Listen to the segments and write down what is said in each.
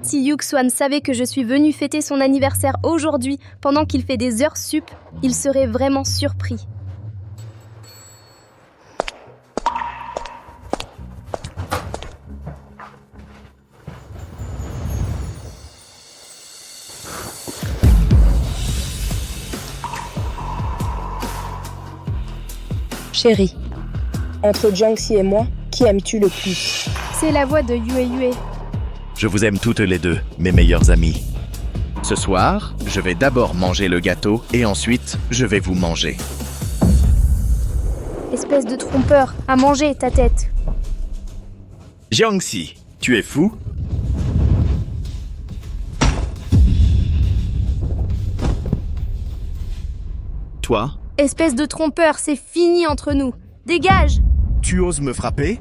Si Yuxuan savait que je suis venue fêter son anniversaire aujourd'hui pendant qu'il fait des heures sup, il serait vraiment surpris. Chérie, entre Jiangxi et moi, qui aimes-tu le plus? C'est la voix de Yue Yue. Je vous aime toutes les deux, mes meilleures amies. Ce soir, je vais d'abord manger le gâteau et ensuite, je vais vous manger. Espèce de trompeur, à manger ta tête. Jiangxi, tu es fou? Toi, Espèce de trompeur, c'est fini entre nous. Dégage! tu oses me frapper?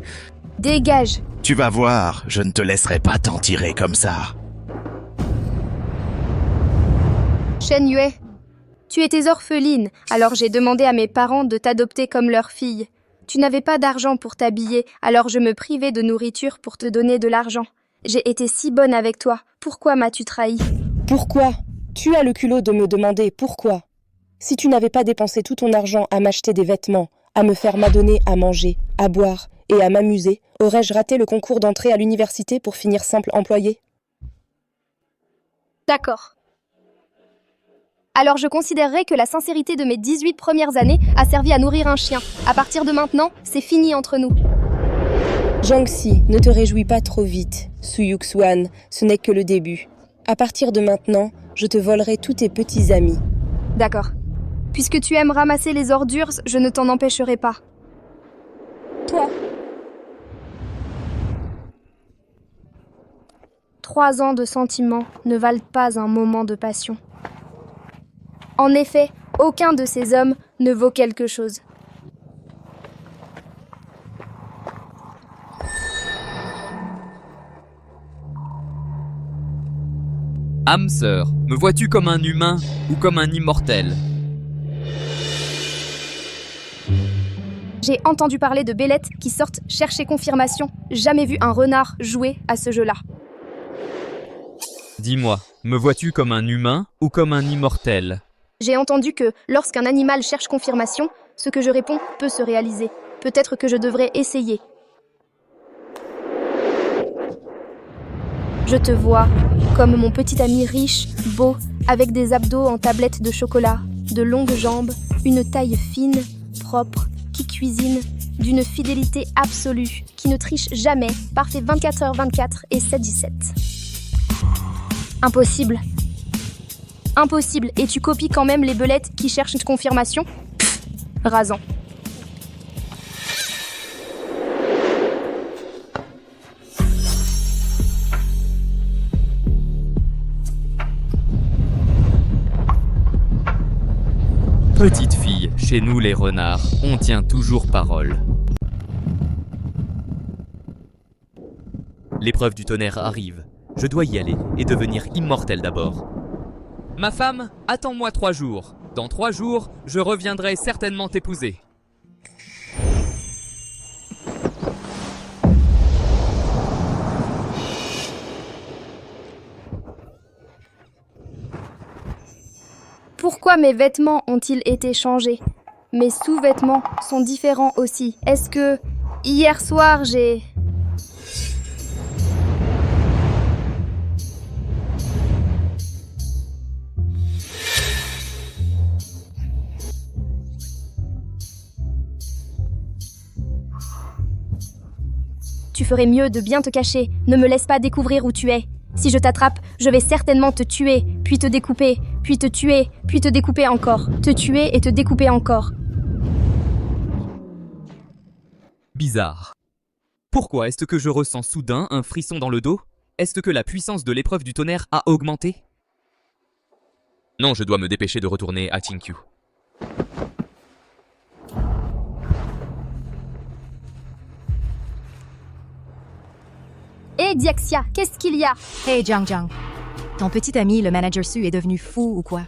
Dégage! Tu vas voir, je ne te laisserai pas t'en tirer comme ça. Shen Yue, tu étais orpheline, alors j'ai demandé à mes parents de t'adopter comme leur fille. Tu n'avais pas d'argent pour t'habiller, alors je me privais de nourriture pour te donner de l'argent. J'ai été si bonne avec toi, pourquoi m'as-tu trahi? Pourquoi? Tu as le culot de me demander pourquoi? Si tu n'avais pas dépensé tout ton argent à m'acheter des vêtements, à me faire m'adonner à manger, à boire et à m'amuser, aurais-je raté le concours d'entrée à l'université pour finir simple employé? D'accord. Alors je considérerais que la sincérité de mes 18 premières années a servi à nourrir un chien. À partir de maintenant, c'est fini entre nous. Jiangxi, ne te réjouis pas trop vite. Su Yuxuan, ce n'est que le début. À partir de maintenant, je te volerai tous tes petits amis. D'accord. Puisque tu aimes ramasser les ordures, je ne t'en empêcherai pas. Toi, 3 ans de sentiments ne valent pas un moment de passion. En effet, aucun de ces hommes ne vaut quelque chose. Âme sœur, me vois-tu comme un humain ou comme un immortel? J'ai entendu parler de bellettes qui sortent chercher confirmation. Jamais vu un renard jouer à ce jeu-là. Dis-moi, me vois-tu comme un humain ou comme un immortel? J'ai entendu que lorsqu'un animal cherche confirmation, ce que je réponds peut se réaliser. Peut-être que je devrais essayer. Je te vois comme mon petit ami riche, beau, avec des abdos en tablette de chocolat, de longues jambes, une taille fine, propre, qui cuisine, d'une fidélité absolue, qui ne triche jamais, parfait 24h24 et 7/17. Impossible. Impossible, et tu copies quand même les belettes qui cherchent une confirmation? Pfff, rasant. Petite fille, chez nous les renards, on tient toujours parole. L'épreuve du tonnerre arrive. Je dois y aller et devenir immortel d'abord. Ma femme, attends-moi 3 jours. Dans 3 jours, je reviendrai certainement t'épouser. Pourquoi mes vêtements ont-ils été changés? Mes sous-vêtements sont différents aussi. Est-ce que hier soir j'ai... Tu ferais mieux de bien te cacher. Ne me laisse pas découvrir où tu es. Si je t'attrape, je vais certainement te tuer, puis te découper, puis te tuer, puis te découper encore. Te tuer et te découper encore. Bizarre. Pourquoi est-ce que je ressens soudain un frisson dans le dos? Est-ce que la puissance de l'épreuve du tonnerre a augmenté? Non, je dois me dépêcher de retourner à Tingqiu. Hé Diaxia, qu'est-ce qu'il y a? Hey Jiang Jiang, ton petit ami le manager Su est devenu fou ou quoi?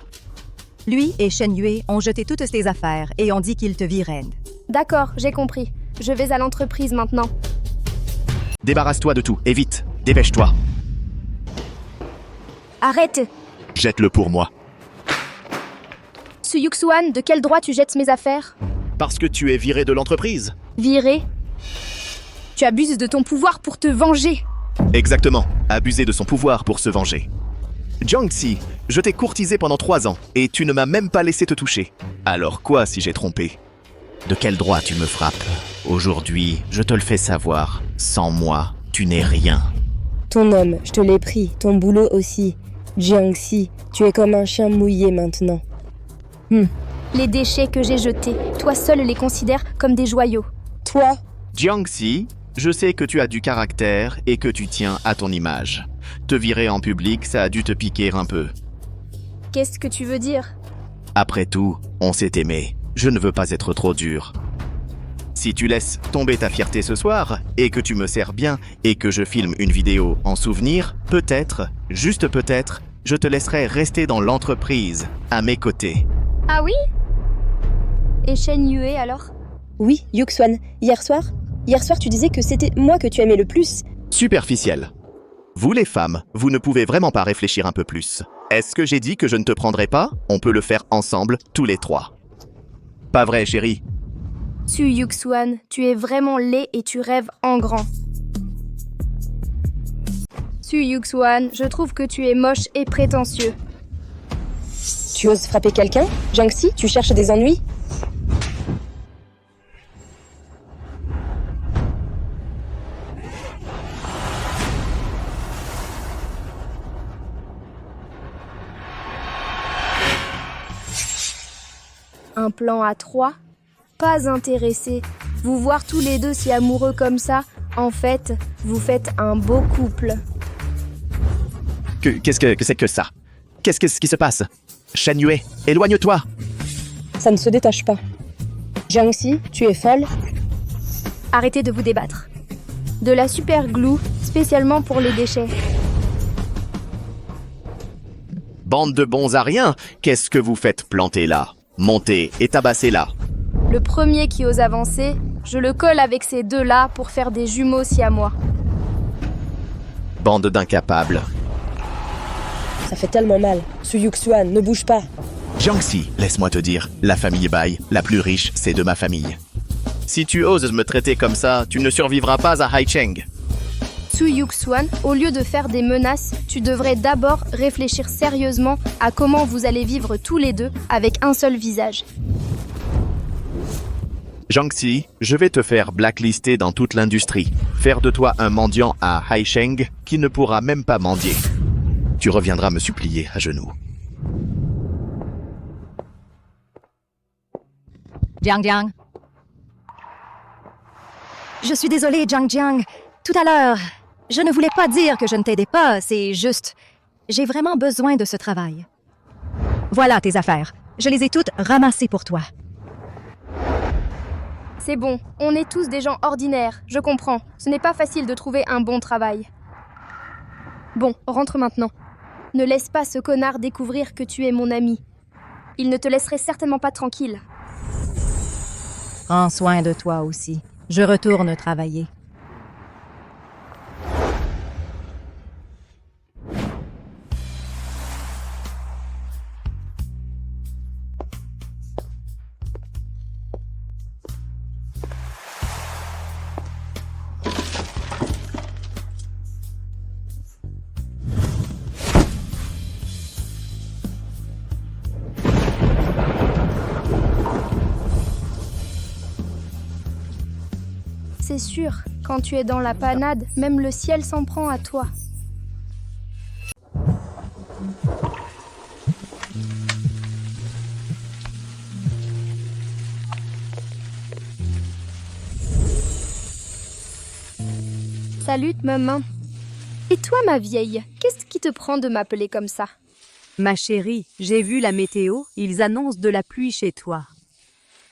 Lui et Shen Yue ont jeté toutes ses affaires et ont dit qu'il te vit raide. D'accord, j'ai compris. Je vais à l'entreprise maintenant. Débarrasse-toi de tout, et vite, dépêche-toi. Arrête! Jette-le pour moi. Su Yuxuan, de quel droit tu jettes mes affaires? Parce que tu es viré de l'entreprise. Viré? Tu abuses de ton pouvoir pour te venger. Exactement. Abuser de son pouvoir pour se venger. Jiangxi, je t'ai courtisé pendant 3 ans et tu ne m'as même pas laissé te toucher. Alors quoi si j'ai trompé? De quel droit tu me frappes? Aujourd'hui, je te le fais savoir. Sans moi, tu n'es rien. Ton homme, je te l'ai pris, ton boulot aussi. Jiangxi, tu es comme un chien mouillé maintenant. Les déchets que j'ai jetés, toi seul les considères comme des joyaux. Toi, Jiangxi, je sais que tu as du caractère et que tu tiens à ton image. Te virer en public, ça a dû te piquer un peu. Qu'est-ce que tu veux dire? Après tout, on s'est aimé. Je ne veux pas être trop dur. Si tu laisses tomber ta fierté ce soir, et que tu me sers bien, et que je filme une vidéo en souvenir, peut-être, juste peut-être, je te laisserai rester dans l'entreprise, à mes côtés. Ah oui? Et Shen Yue alors? oui, Yuxuan, hier soir, tu disais que c'était moi que tu aimais le plus. Superficiel. Vous les femmes, vous ne pouvez vraiment pas réfléchir un peu plus. Est-ce que j'ai dit que je ne te prendrais pas? On peut le faire ensemble, tous les 3. Pas vrai, chérie? Su Yuxuan, tu es vraiment laid et tu rêves en grand. Su Yuxuan, je trouve que tu es moche et prétentieux. Tu oses frapper quelqu'un? Jiangxi, tu cherches des ennuis? Un plan à 3? Pas intéressé. Vous voir tous les deux si amoureux comme ça, en fait, vous faites un beau couple. Qu'est-ce que c'est que ça? Qu'est-ce qui se passe? Shen Yue, éloigne-toi! Ça ne se détache pas. Jiangxi, tu es folle? Arrêtez de vous débattre. De la super glue, spécialement pour les déchets. Bande de bons à rien, qu'est-ce que vous faites planter là? Montez et tabassez là. Le premier qui ose avancer, je le colle avec ces deux-là pour faire des jumeaux siamois. Bande d'incapables. Ça fait tellement mal. Su Yuxuan, ne bouge pas. Jiangxi, laisse-moi te dire, la famille Bai, la plus riche, c'est de ma famille. Si tu oses me traiter comme ça, tu ne survivras pas à Haicheng. Su Yuxuan, au lieu de faire des menaces, tu devrais d'abord réfléchir sérieusement à comment vous allez vivre tous les deux avec un seul visage. Jiangxi, je vais te faire blacklister dans toute l'industrie. Faire de toi un mendiant à Haicheng qui ne pourra même pas mendier. Tu reviendras me supplier à genoux. Jiang. Je suis désolée, Jiang. Tout à l'heure, je ne voulais pas dire que je ne t'aidais pas, c'est juste... J'ai vraiment besoin de ce travail. Voilà tes affaires. Je les ai toutes ramassées pour toi. C'est bon, on est tous des gens ordinaires, je comprends. Ce n'est pas facile de trouver un bon travail. Bon, rentre maintenant. Ne laisse pas ce connard découvrir que tu es mon ami. Il ne te laisserait certainement pas tranquille. Prends soin de toi aussi. Je retourne travailler. C'est sûr, quand tu es dans la panade, même le ciel s'en prend à toi. Salut, maman. Et toi, ma vieille, qu'est-ce qui te prend de m'appeler comme ça? Ma chérie, j'ai vu la météo, ils annoncent de la pluie chez toi.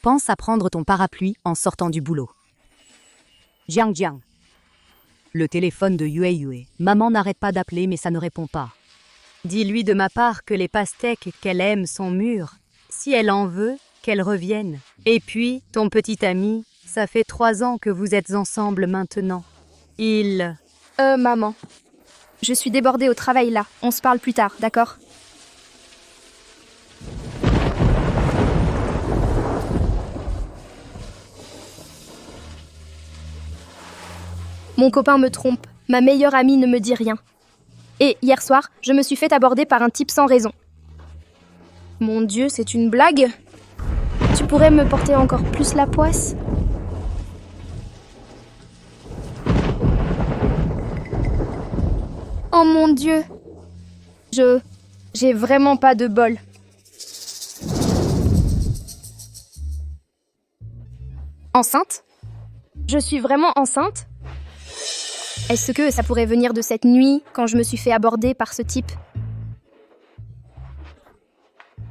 Pense à prendre ton parapluie en sortant du boulot. Jiang. Le téléphone de Yue. Maman n'arrête pas d'appeler mais ça ne répond pas. Dis-lui de ma part que les pastèques qu'elle aime sont mûres. Si elle en veut, qu'elle revienne. Et puis, ton petit ami, ça fait 3 ans que vous êtes ensemble maintenant. Maman. Je suis débordée au travail là. On se parle plus tard, d'accord? Mon copain me trompe. Ma meilleure amie ne me dit rien. Et hier soir, je me suis fait aborder par un type sans raison. Mon Dieu, c'est une blague? Tu pourrais me porter encore plus la poisse? Oh mon Dieu! J'ai vraiment pas de bol. Enceinte? Je suis vraiment enceinte? Est-ce que ça pourrait venir de cette nuit, quand je me suis fait aborder par ce type?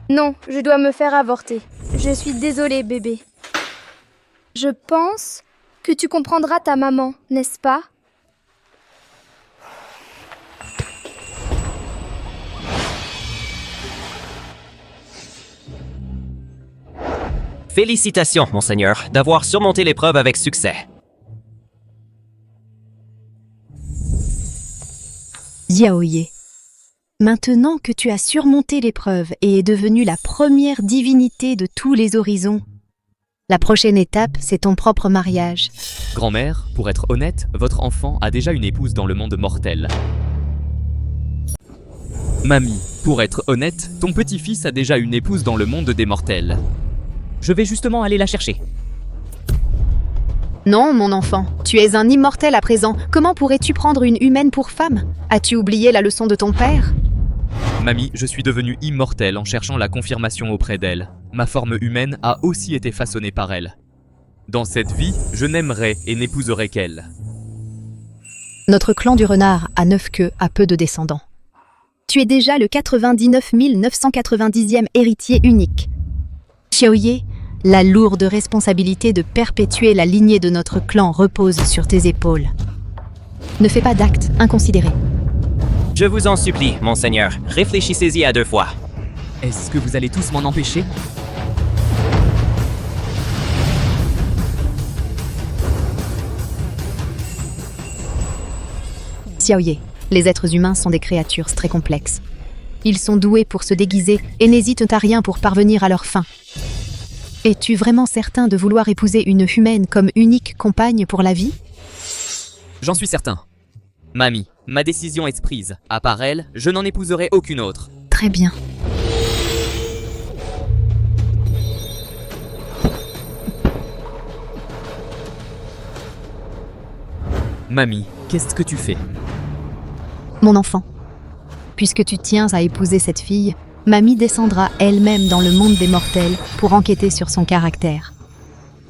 Non, je dois me faire avorter. Je suis désolée, bébé. Je pense que tu comprendras ta maman, n'est-ce pas? Félicitations, monseigneur, d'avoir surmonté l'épreuve avec succès. Xiaoye, maintenant que tu as surmonté l'épreuve et es devenue la première divinité de tous les horizons, la prochaine étape, c'est ton propre mariage. Grand-mère, pour être honnête, votre enfant a déjà une épouse dans le monde mortel. Mamie, pour être honnête, ton petit-fils a déjà une épouse dans le monde des mortels. Je vais justement aller la chercher. Non, mon enfant, tu es un immortel à présent. Comment pourrais-tu prendre une humaine pour femme? As-tu oublié la leçon de ton père? Mamie, je suis devenu immortel en cherchant la confirmation auprès d'elle. Ma forme humaine a aussi été façonnée par elle. Dans cette vie, je n'aimerais et n'épouserai qu'elle. Notre clan du renard à 9 queues a peu de descendants. Tu es déjà le 99 990e héritier unique. Xiaoye, la lourde responsabilité de perpétuer la lignée de notre clan repose sur tes épaules. Ne fais pas d'actes inconsidérés. Je vous en supplie, monseigneur, réfléchissez-y à 2 fois. Est-ce que vous allez tous m'en empêcher? Xiaoye, les êtres humains sont des créatures très complexes. Ils sont doués pour se déguiser et n'hésitent à rien pour parvenir à leur fin. Es-tu vraiment certain de vouloir épouser une humaine comme unique compagne pour la vie? J'en suis certain. Mamie, ma décision est prise. À part elle, je n'en épouserai aucune autre. Très bien. Mamie, qu'est-ce que tu fais? Mon enfant, puisque tu tiens à épouser cette fille, Mamie descendra elle-même dans le monde des mortels pour enquêter sur son caractère.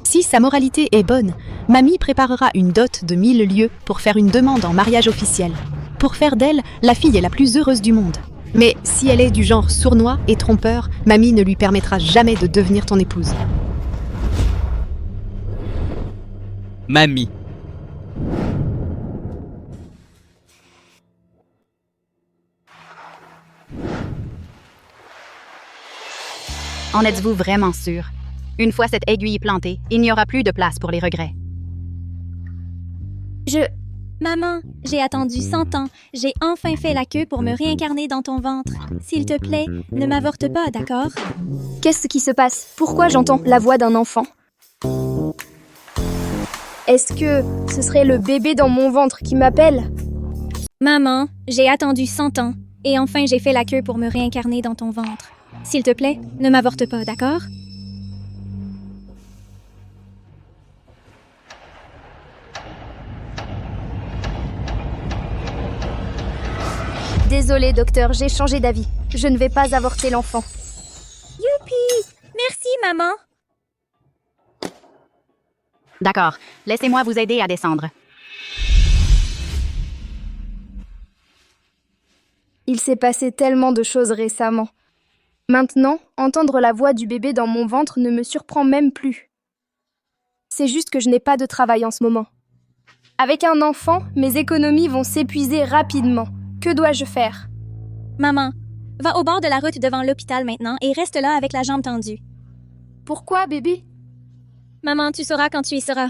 Si sa moralité est bonne, Mamie préparera une dot de 1000 lieues pour faire une demande en mariage officiel, pour faire d'elle la fille la plus heureuse du monde. Mais si elle est du genre sournois et trompeur, Mamie ne lui permettra jamais de devenir ton épouse. Mamie. En êtes-vous vraiment sûr? Une fois cette aiguille plantée, il n'y aura plus de place pour les regrets. Maman, j'ai attendu 100 ans. J'ai enfin fait la queue pour me réincarner dans ton ventre. S'il te plaît, ne m'avorte pas, d'accord? Qu'est-ce qui se passe? Pourquoi j'entends la voix d'un enfant? Est-ce que ce serait le bébé dans mon ventre qui m'appelle? Maman, j'ai attendu 100 ans. Et enfin, j'ai fait la queue pour me réincarner dans ton ventre. S'il te plaît, ne m'avorte pas, d'accord? Désolée, docteur, j'ai changé d'avis. Je ne vais pas avorter l'enfant. Youpi! Merci, maman! D'accord, laissez-moi vous aider à descendre. Il s'est passé tellement de choses récemment. Maintenant, entendre la voix du bébé dans mon ventre ne me surprend même plus. C'est juste que je n'ai pas de travail en ce moment. Avec un enfant, mes économies vont s'épuiser rapidement. Que dois-je faire? Maman, va au bord de la route devant l'hôpital maintenant et reste là avec la jambe tendue. Pourquoi, bébé? Maman, tu sauras quand tu y seras.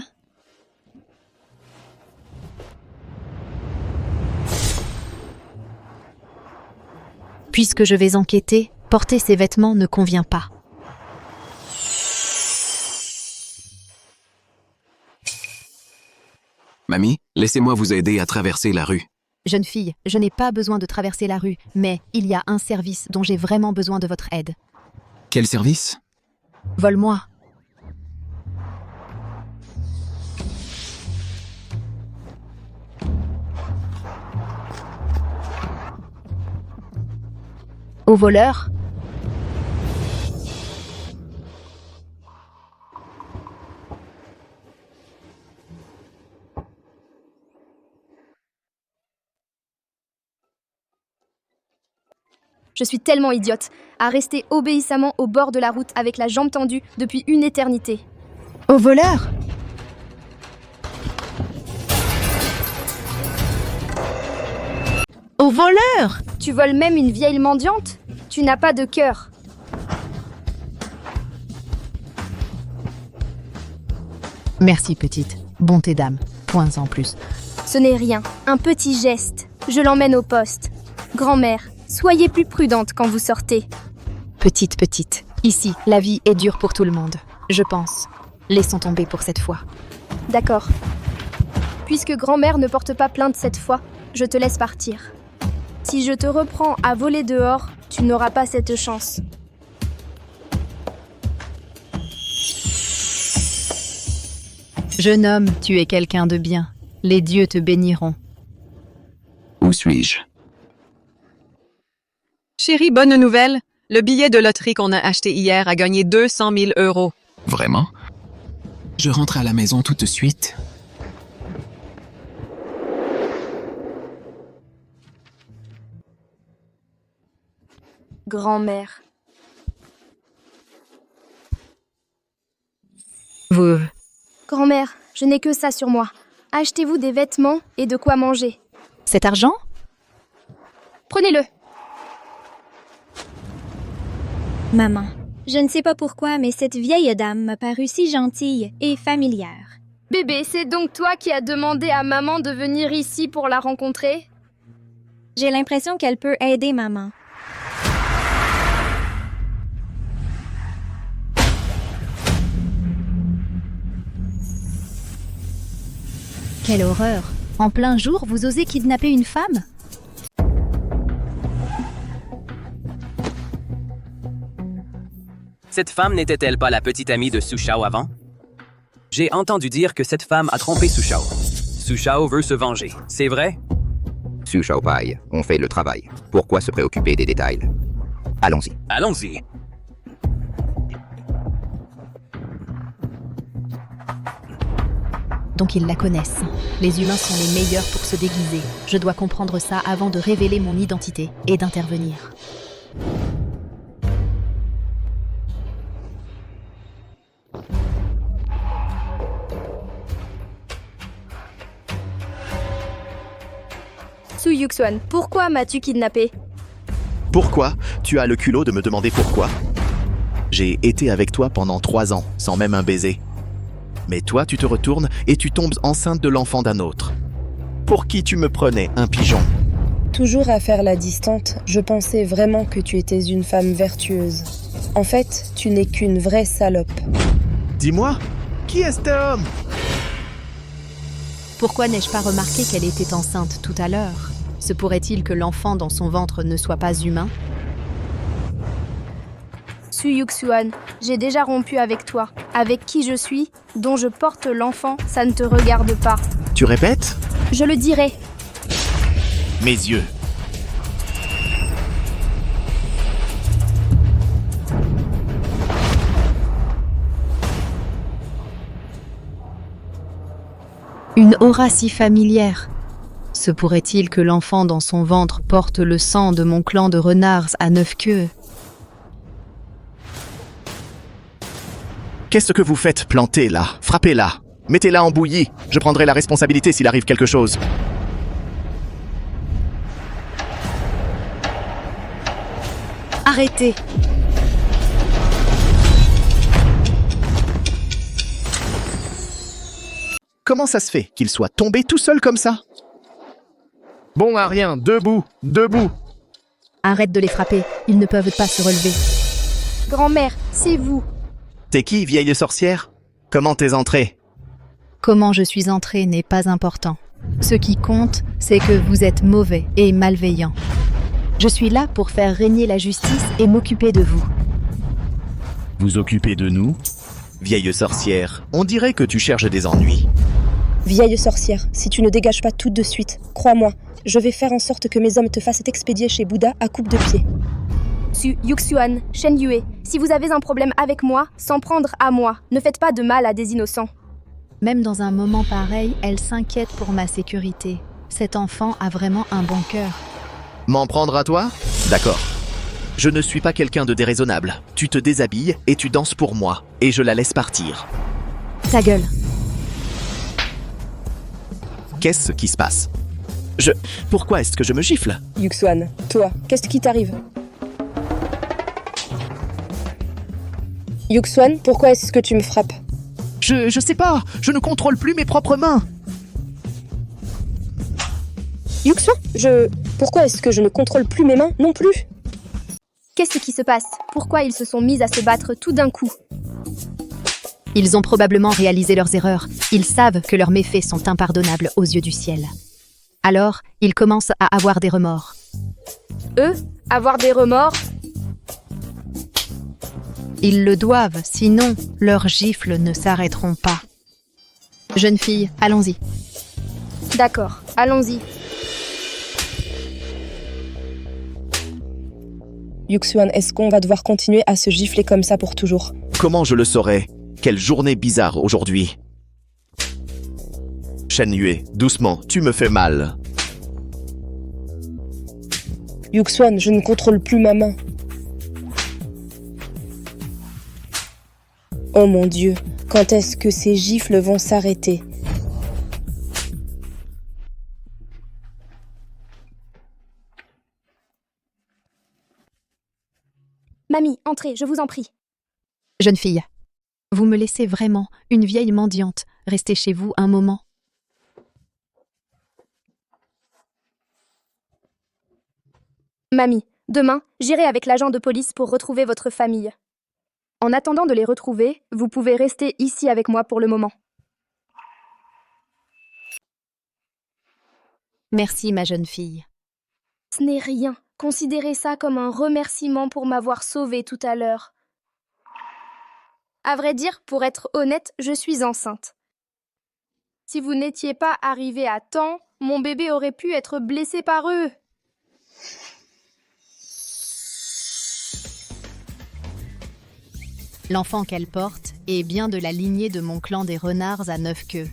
Puisque je vais enquêter, porter ces vêtements ne convient pas. Mamie, laissez-moi vous aider à traverser la rue. Jeune fille, je n'ai pas besoin de traverser la rue, mais il y a un service dont j'ai vraiment besoin de votre aide. Quel service? Vole-moi. Au voleur? Je suis tellement idiote à rester obéissamment au bord de la route avec la jambe tendue depuis une éternité. Au voleur? Au voleur? Tu voles même une vieille mendiante? Tu n'as pas de cœur. Merci petite. Bonté d'âme. Points en plus. Ce n'est rien, un petit geste. Je l'emmène au poste. Grand-mère, soyez plus prudente quand vous sortez. Petite. Ici, la vie est dure pour tout le monde. Je pense. Laissons tomber pour cette fois. D'accord. Puisque grand-mère ne porte pas plainte cette fois, je te laisse partir. Si je te reprends à voler dehors, tu n'auras pas cette chance. Jeune homme, tu es quelqu'un de bien. Les dieux te béniront. Où suis-je? Chérie, bonne nouvelle. Le billet de loterie qu'on a acheté hier a gagné 200 000 €. Vraiment? Je rentre à la maison tout de suite. Grand-mère. Vous... Grand-mère, je n'ai que ça sur moi. Achetez-vous des vêtements et de quoi manger. Cet argent? Prenez-le. Maman, je ne sais pas pourquoi, mais cette vieille dame m'a paru si gentille et familière. Bébé, c'est donc toi qui as demandé à maman de venir ici pour la rencontrer? J'ai l'impression qu'elle peut aider maman. Quelle horreur! En plein jour, vous osez kidnapper une femme? Cette femme n'était-elle pas la petite amie de Su Shao avant? J'ai entendu dire que cette femme a trompé Su Shao. Su Shao veut se venger, c'est vrai? Su Shaopai, on fait le travail. Pourquoi se préoccuper des détails? Allons-y. Allons-y. Donc ils la connaissent. Les humains sont les meilleurs pour se déguiser. Je dois comprendre ça avant de révéler mon identité et d'intervenir. Su Yuxuan, pourquoi m'as-tu kidnappé? Pourquoi? Tu as le culot de me demander pourquoi. J'ai été avec toi pendant 3 ans, sans même un baiser. Mais toi, tu te retournes et tu tombes enceinte de l'enfant d'un autre. Pour qui tu me prenais, un pigeon? Toujours à faire la distante, je pensais vraiment que tu étais une femme vertueuse. En fait, tu n'es qu'une vraie salope. Dis-moi, qui est cet homme? Pourquoi n'ai-je pas remarqué qu'elle était enceinte tout à l'heure? Se pourrait-il que l'enfant dans son ventre ne soit pas humain? Su Yuxuan, j'ai déjà rompu avec toi. Avec qui je suis, dont je porte l'enfant, ça ne te regarde pas. Tu répètes? Je le dirai. Mes yeux. Une aura si familière. Se pourrait-il que l'enfant dans son ventre porte le sang de mon clan de renards à 9 queues? Qu'est-ce que vous faites planter là? Frappez-la. Mettez-la en bouillie. Je prendrai la responsabilité s'il arrive quelque chose. Arrêtez! Comment ça se fait qu'il soit tombé tout seul comme ça? Bon à rien, debout, debout. Arrête de les frapper, ils ne peuvent pas se relever. Grand-mère, c'est vous. T'es qui, vieille sorcière? Comment t'es entrée? Comment je suis entrée n'est pas important. Ce qui compte, c'est que vous êtes mauvais et malveillant. Je suis là pour faire régner la justice et m'occuper de vous. Vous occupez de nous? Vieille sorcière, on dirait que tu cherches des ennuis. Vieille sorcière, si tu ne dégages pas tout de suite, crois-moi, je vais faire en sorte que mes hommes te fassent expédier chez Bouddha à coupe de pied. Yuxuan, Shen Yue, si vous avez un problème avec moi, s'en prendre à moi. Ne faites pas de mal à des innocents. Même dans un moment pareil, elle s'inquiète pour ma sécurité. Cet enfant a vraiment un bon cœur. M'en prendre à toi? D'accord. Je ne suis pas quelqu'un de déraisonnable. Tu te déshabilles et tu danses pour moi, et je la laisse partir. Ta gueule. Qu'est-ce qui se passe? Pourquoi est-ce que je me gifle? Yuxuan, toi, qu'est-ce qui t'arrive? Yuxuan, pourquoi est-ce que tu me frappes? Je sais pas, je ne contrôle plus mes propres mains. Yuxuan, pourquoi est-ce que je ne contrôle plus mes mains non plus? Qu'est-ce qui se passe? Pourquoi ils se sont mis à se battre tout d'un coup? Ils ont probablement réalisé leurs erreurs. Ils savent que leurs méfaits sont impardonnables aux yeux du ciel. Alors, ils commencent à avoir des remords. Eux? Avoir des remords? Ils le doivent, sinon leurs gifles ne s'arrêteront pas. Jeune fille, allons-y. D'accord, allons-y. Yuxuan, est-ce qu'on va devoir continuer à se gifler comme ça pour toujours? Comment je le saurais? Quelle journée bizarre aujourd'hui. Shen Yue, doucement, tu me fais mal. Yuxuan, je ne contrôle plus ma main. Oh mon Dieu, quand est-ce que ces gifles vont s'arrêter? Mamie, entrez, je vous en prie. Jeune fille, vous me laissez vraiment, une vieille mendiante, rester chez vous un moment? Mamie, demain, j'irai avec l'agent de police pour retrouver votre famille. En attendant de les retrouver, vous pouvez rester ici avec moi pour le moment. Merci, ma jeune fille. Ce n'est rien. Considérez ça comme un remerciement pour m'avoir sauvée tout à l'heure. À vrai dire, pour être honnête, je suis enceinte. Si vous n'étiez pas arrivé à temps, mon bébé aurait pu être blessé par eux. L'enfant qu'elle porte est bien de la lignée de mon clan des renards à 9 queues.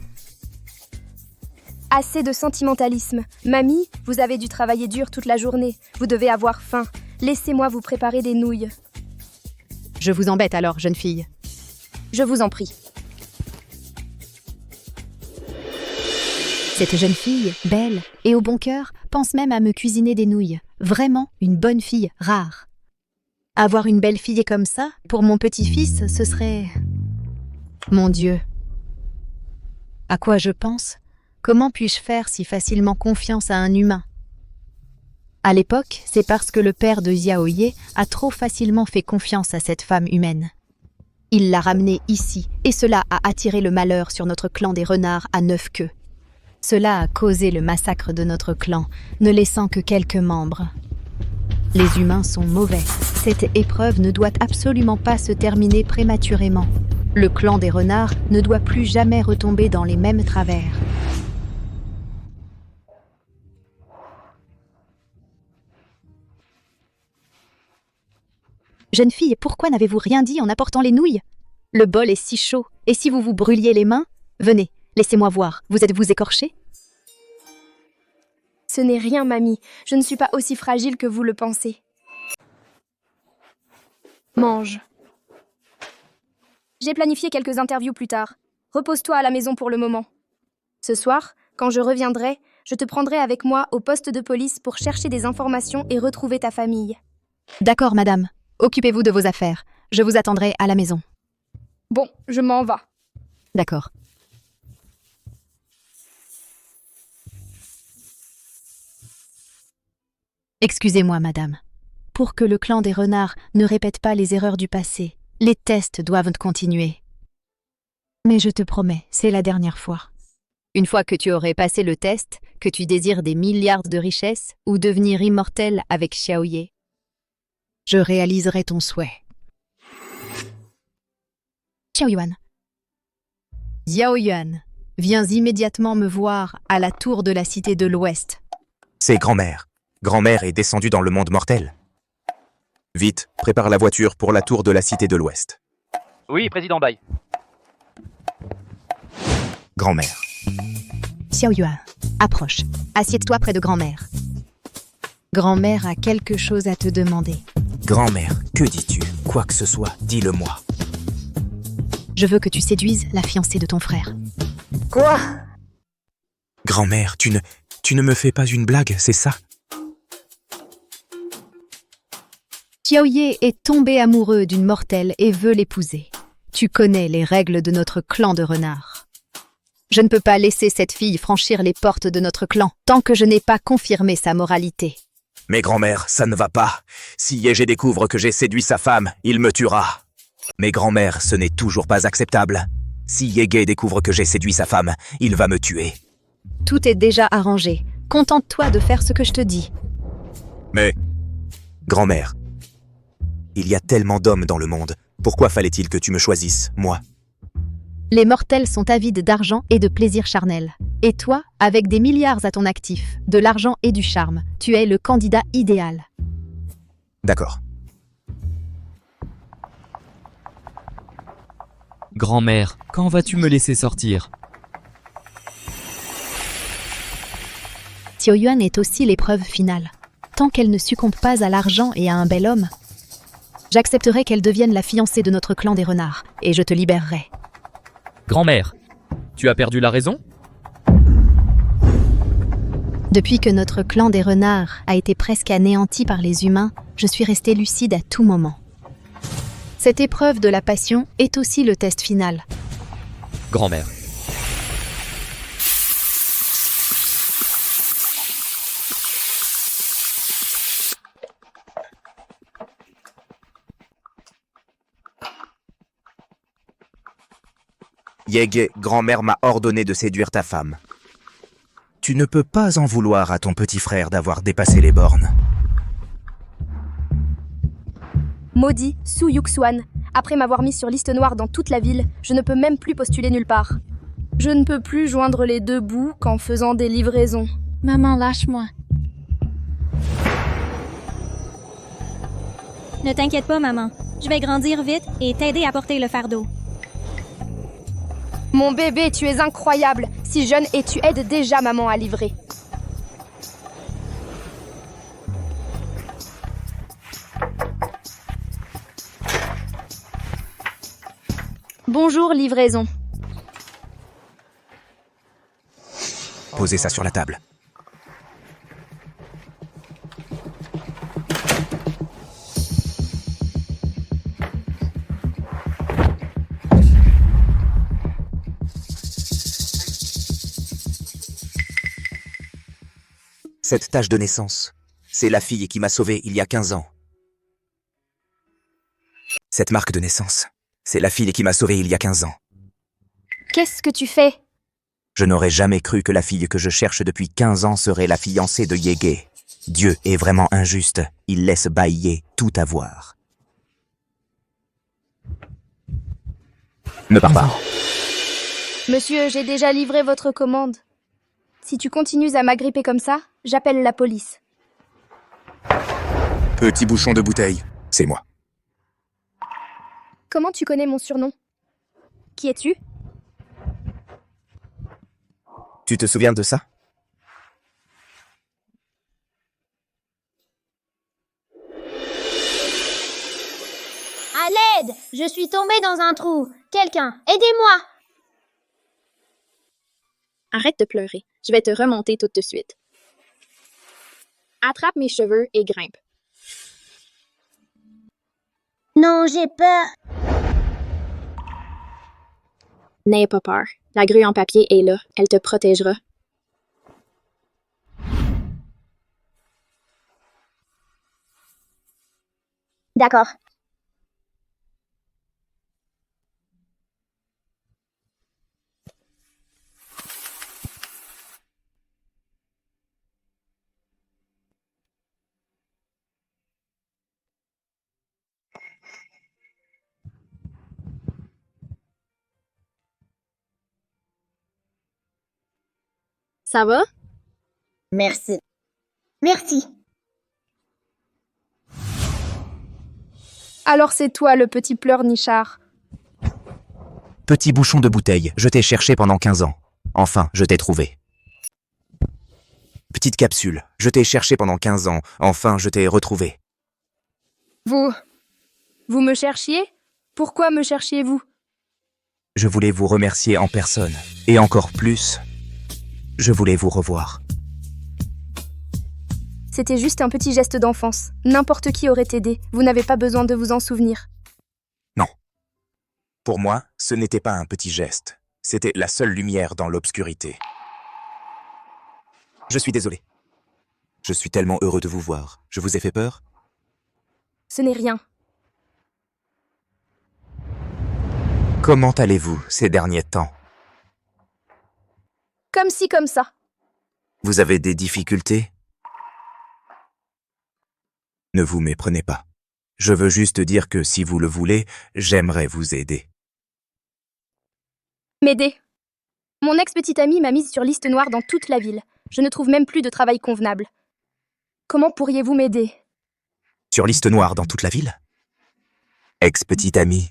Assez de sentimentalisme. Mamie, vous avez dû travailler dur toute la journée. Vous devez avoir faim. Laissez-moi vous préparer des nouilles. Je vous embête alors, jeune fille. Je vous en prie. Cette jeune fille, belle et au bon cœur, pense même à me cuisiner des nouilles. Vraiment une bonne fille, rare. Avoir une belle fille comme ça, pour mon petit-fils, ce serait... Mon Dieu. À quoi je pense? Comment puis-je faire si facilement confiance à un humain? À l'époque, c'est parce que le père de Xiaoye a trop facilement fait confiance à cette femme humaine. Il l'a ramenée ici, et cela a attiré le malheur sur notre clan des renards à 9 queues. Cela a causé le massacre de notre clan, ne laissant que quelques membres. Les humains sont mauvais. Cette épreuve ne doit absolument pas se terminer prématurément. Le clan des renards ne doit plus jamais retomber dans les mêmes travers. Jeune fille, pourquoi n'avez-vous rien dit en apportant les nouilles? Le bol est si chaud, et si vous vous brûliez les mains? Venez, laissez-moi voir, vous êtes-vous écorché? Ce n'est rien, mamie. Je ne suis pas aussi fragile que vous le pensez. Mange. J'ai planifié quelques interviews plus tard. Repose-toi à la maison pour le moment. Ce soir, quand je reviendrai, je te prendrai avec moi au poste de police pour chercher des informations et retrouver ta famille. D'accord, madame. Occupez-vous de vos affaires. Je vous attendrai à la maison. Bon, je m'en vais. D'accord. Excusez-moi, madame. pour que le clan des renards ne répète pas les erreurs du passé. Les tests doivent continuer. Mais je te promets, c'est la dernière fois. Une fois que tu aurais passé le test, que tu désires des milliards de richesses ou devenir immortel avec Xiaoye, je réaliserai ton souhait. Xiaoyuan. Xiaoyuan, viens immédiatement me voir à la tour de la Cité de l'Ouest. C'est grand-mère. Grand-mère est descendue dans le monde mortel. Vite, prépare la voiture pour la tour de la Cité de l'Ouest. Oui, président Bai. Grand-mère. Xiaoyuan, approche. Assieds-toi près de grand-mère. Grand-mère a quelque chose à te demander. Grand-mère, que dis-tu? Quoi que ce soit, dis-le-moi. Je veux que tu séduises la fiancée de ton frère. Quoi? Grand-mère, tu ne me fais pas une blague, c'est ça? Xiaoye est tombé amoureux d'une mortelle et veut l'épouser. Tu connais les règles de notre clan de renards. Je ne peux pas laisser cette fille franchir les portes de notre clan tant que je n'ai pas confirmé sa moralité. Mais grand-mère, ça ne va pas. Si Yege découvre que j'ai séduit sa femme, il me tuera. Mais grand-mère, ce n'est toujours pas acceptable. Si Yege découvre que j'ai séduit sa femme, il va me tuer. Tout est déjà arrangé. Contente-toi de faire ce que je te dis. Mais... Grand-mère, il y a tellement d'hommes dans le monde. Pourquoi fallait-il que tu me choisisses, moi? Les mortels sont avides d'argent et de plaisir charnel. Et toi, avec des milliards à ton actif, de l'argent et du charme, tu es le candidat idéal. D'accord. Grand-mère, quand vas-tu me laisser sortir? Xiaoyuan est aussi l'épreuve finale. Tant qu'elle ne succombe pas à l'argent et à un bel homme, j'accepterai qu'elle devienne la fiancée de notre clan des renards, et je te libérerai. Grand-mère, tu as perdu la raison? Depuis que notre clan des renards a été presque anéanti par les humains, je suis restée lucide à tout moment. Cette épreuve de la passion est aussi le test final. Grand-mère. Yege, grand-mère m'a ordonné de séduire ta femme. Tu ne peux pas en vouloir à ton petit frère d'avoir dépassé les bornes. Maudit Su Yuxuan, après m'avoir mis sur liste noire dans toute la ville, je ne peux même plus postuler nulle part. Je ne peux plus joindre les deux bouts qu'en faisant des livraisons. Maman, lâche-moi. Ne t'inquiète pas, maman. Je vais grandir vite et t'aider à porter le fardeau. Mon bébé, tu es incroyable, si jeune et tu aides déjà maman à livrer. Bonjour, livraison. Posez ça sur la table. Cette tache de naissance, c'est la fille qui m'a sauvé il y a 15 ans. Cette marque de naissance, c'est la fille qui m'a sauvé il y a 15 ans. Qu'est-ce que tu fais? Je n'aurais jamais cru que la fille que je cherche depuis 15 ans serait la fiancée de Yege. Dieu est vraiment injuste, il laisse Baiye tout avoir. Ne pars pas. Monsieur, j'ai déjà livré votre commande. Si tu continues à m'agripper comme ça, j'appelle la police. Petit bouchon de bouteille, c'est moi. Comment tu connais mon surnom? Qui es-tu? Tu te souviens de ça? À l'aide! Je suis tombée dans un trou. Quelqu'un, aidez-moi! Arrête de pleurer. Je vais te remonter tout de suite. Attrape mes cheveux et grimpe. Non, j'ai peur. N'aie pas peur. La grue en papier est là. Elle te protégera. D'accord. Ça va? Merci. Merci. Alors c'est toi le petit pleurnichard. Petit bouchon de bouteille, je t'ai cherché pendant 15 ans. Enfin, je t'ai trouvé. Petite capsule, je t'ai cherché pendant 15 ans. Enfin, je t'ai retrouvé. Vous me cherchiez? Pourquoi me cherchiez-vous? Je voulais vous remercier en personne. Et encore plus, je voulais vous revoir. C'était juste un petit geste d'enfance. N'importe qui aurait aidé. Vous n'avez pas besoin de vous en souvenir. Non. Pour moi, ce n'était pas un petit geste. C'était la seule lumière dans l'obscurité. Je suis désolé. Je suis tellement heureux de vous voir. Je vous ai fait peur? Ce n'est rien. Comment allez-vous ces derniers temps? Comme ci, comme ça. Vous avez des difficultés? Ne vous méprenez pas. Je veux juste dire que si vous le voulez, j'aimerais vous aider. M'aider. Mon ex-petite amie m'a mise sur liste noire dans toute la ville. Je ne trouve même plus de travail convenable. Comment pourriez-vous m'aider? Sur liste noire dans toute la ville? Ex-petite amie.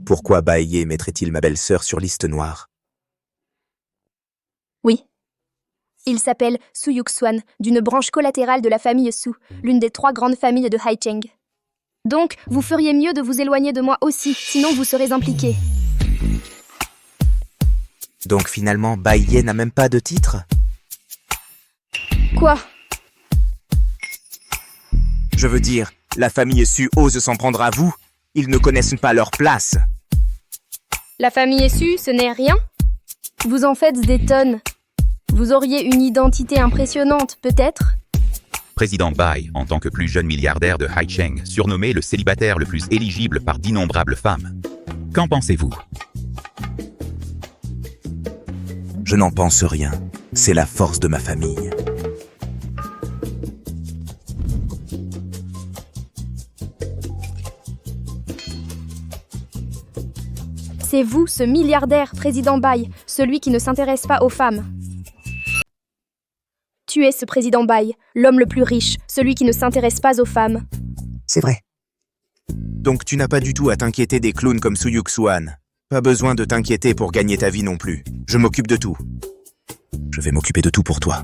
Pourquoi Baye mettrait-il ma belle-sœur sur liste noire? Oui. Il s'appelle Su Yuxuan, d'une branche collatérale de la famille Su, l'une des 3 grandes familles de Haicheng. Donc, vous feriez mieux de vous éloigner de moi aussi, sinon vous serez impliqué. Donc finalement, Baye n'a même pas de titre? Quoi? Je veux dire, la famille Su ose s'en prendre à vous? Ils ne connaissent pas leur place. La famille Su, ce n'est rien? Vous en faites des tonnes. Vous auriez une identité impressionnante, peut-être? Président Bai, en tant que plus jeune milliardaire de Haicheng, surnommé le célibataire le plus éligible par d'innombrables femmes. Qu'en pensez-vous? Je n'en pense rien. C'est la force de ma famille. C'est vous, ce milliardaire, président Bai, celui qui ne s'intéresse pas aux femmes. Tu es ce président Bai, l'homme le plus riche, celui qui ne s'intéresse pas aux femmes. C'est vrai. Donc tu n'as pas du tout à t'inquiéter des clowns comme Su Yuxuan. Pas besoin de t'inquiéter pour gagner ta vie non plus. Je m'occupe de tout. Je vais m'occuper de tout pour toi.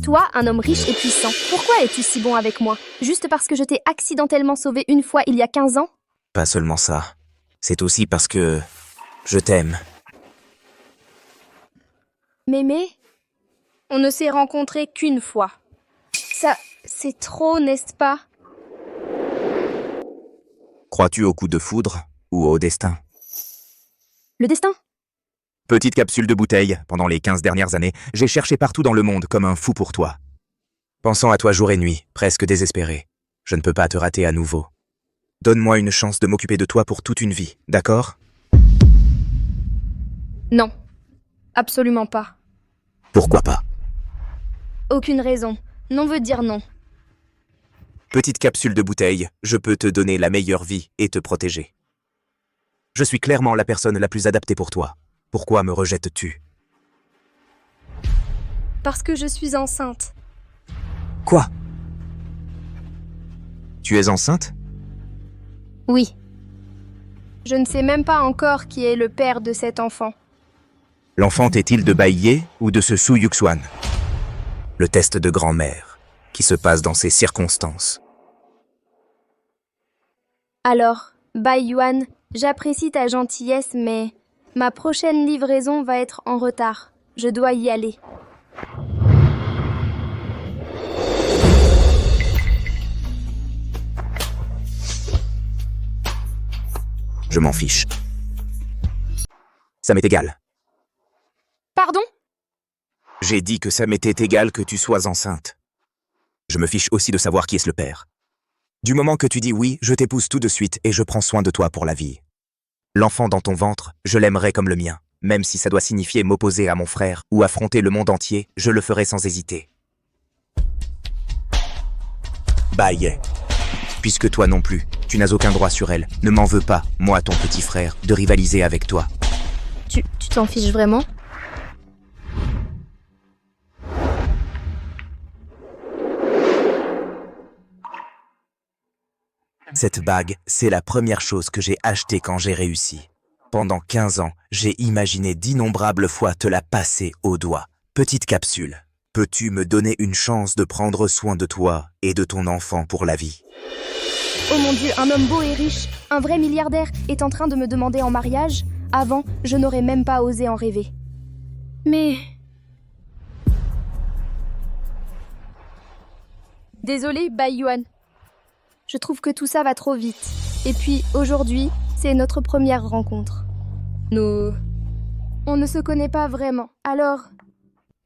Toi, un homme riche et puissant, pourquoi es-tu si bon avec moi? Juste parce que je t'ai accidentellement sauvé une fois il y a 15 ans? Pas seulement ça. C'est aussi parce que je t'aime. Mémé, on ne s'est rencontrés qu'une fois. Ça, c'est trop, n'est-ce pas? Crois-tu au coup de foudre ou au destin? Le destin? Petite capsule de bouteille. Pendant les 15 dernières années, j'ai cherché partout dans le monde comme un fou pour toi. Pensant à toi jour et nuit, presque désespéré. Je ne peux pas te rater à nouveau. Donne-moi une chance de m'occuper de toi pour toute une vie, d'accord? Non. Absolument pas. Pourquoi pas? Aucune raison. Non veut dire non. Petite capsule de bouteille, je peux te donner la meilleure vie et te protéger. Je suis clairement la personne la plus adaptée pour toi. Pourquoi me rejettes-tu? Parce que je suis enceinte. Quoi? Tu es enceinte? Oui. Je ne sais même pas encore qui est le père de cet enfant. L'enfant est-il de Baye ou de ce Su Yuxuan? Le test de grand-mère, qui se passe dans ces circonstances. Alors, Bai Yuan, j'apprécie ta gentillesse, mais ma prochaine livraison va être en retard. Je dois y aller. Je m'en fiche. Ça m'est égal. Pardon? J'ai dit que ça m'était égal que tu sois enceinte. Je me fiche aussi de savoir qui est le père. Du moment que tu dis oui, je t'épouse tout de suite et je prends soin de toi pour la vie. L'enfant dans ton ventre, je l'aimerai comme le mien. Même si ça doit signifier m'opposer à mon frère ou affronter le monde entier, je le ferai sans hésiter. Bye. Puisque toi non plus, tu n'as aucun droit sur elle, ne m'en veux pas, moi ton petit frère, de rivaliser avec toi. Tu t'en fiches vraiment? Cette bague, c'est la première chose que j'ai achetée quand j'ai réussi. Pendant 15 ans, j'ai imaginé d'innombrables fois te la passer au doigt. Petite capsule, peux-tu me donner une chance de prendre soin de toi et de ton enfant pour la vie? Oh mon Dieu, un homme beau et riche, un vrai milliardaire, est en train de me demander en mariage. Avant, je n'aurais même pas osé en rêver. Mais... Désolée, Bai Yuan. Je trouve que tout ça va trop vite. Et puis, aujourd'hui, c'est notre première rencontre. On ne se connaît pas vraiment, alors...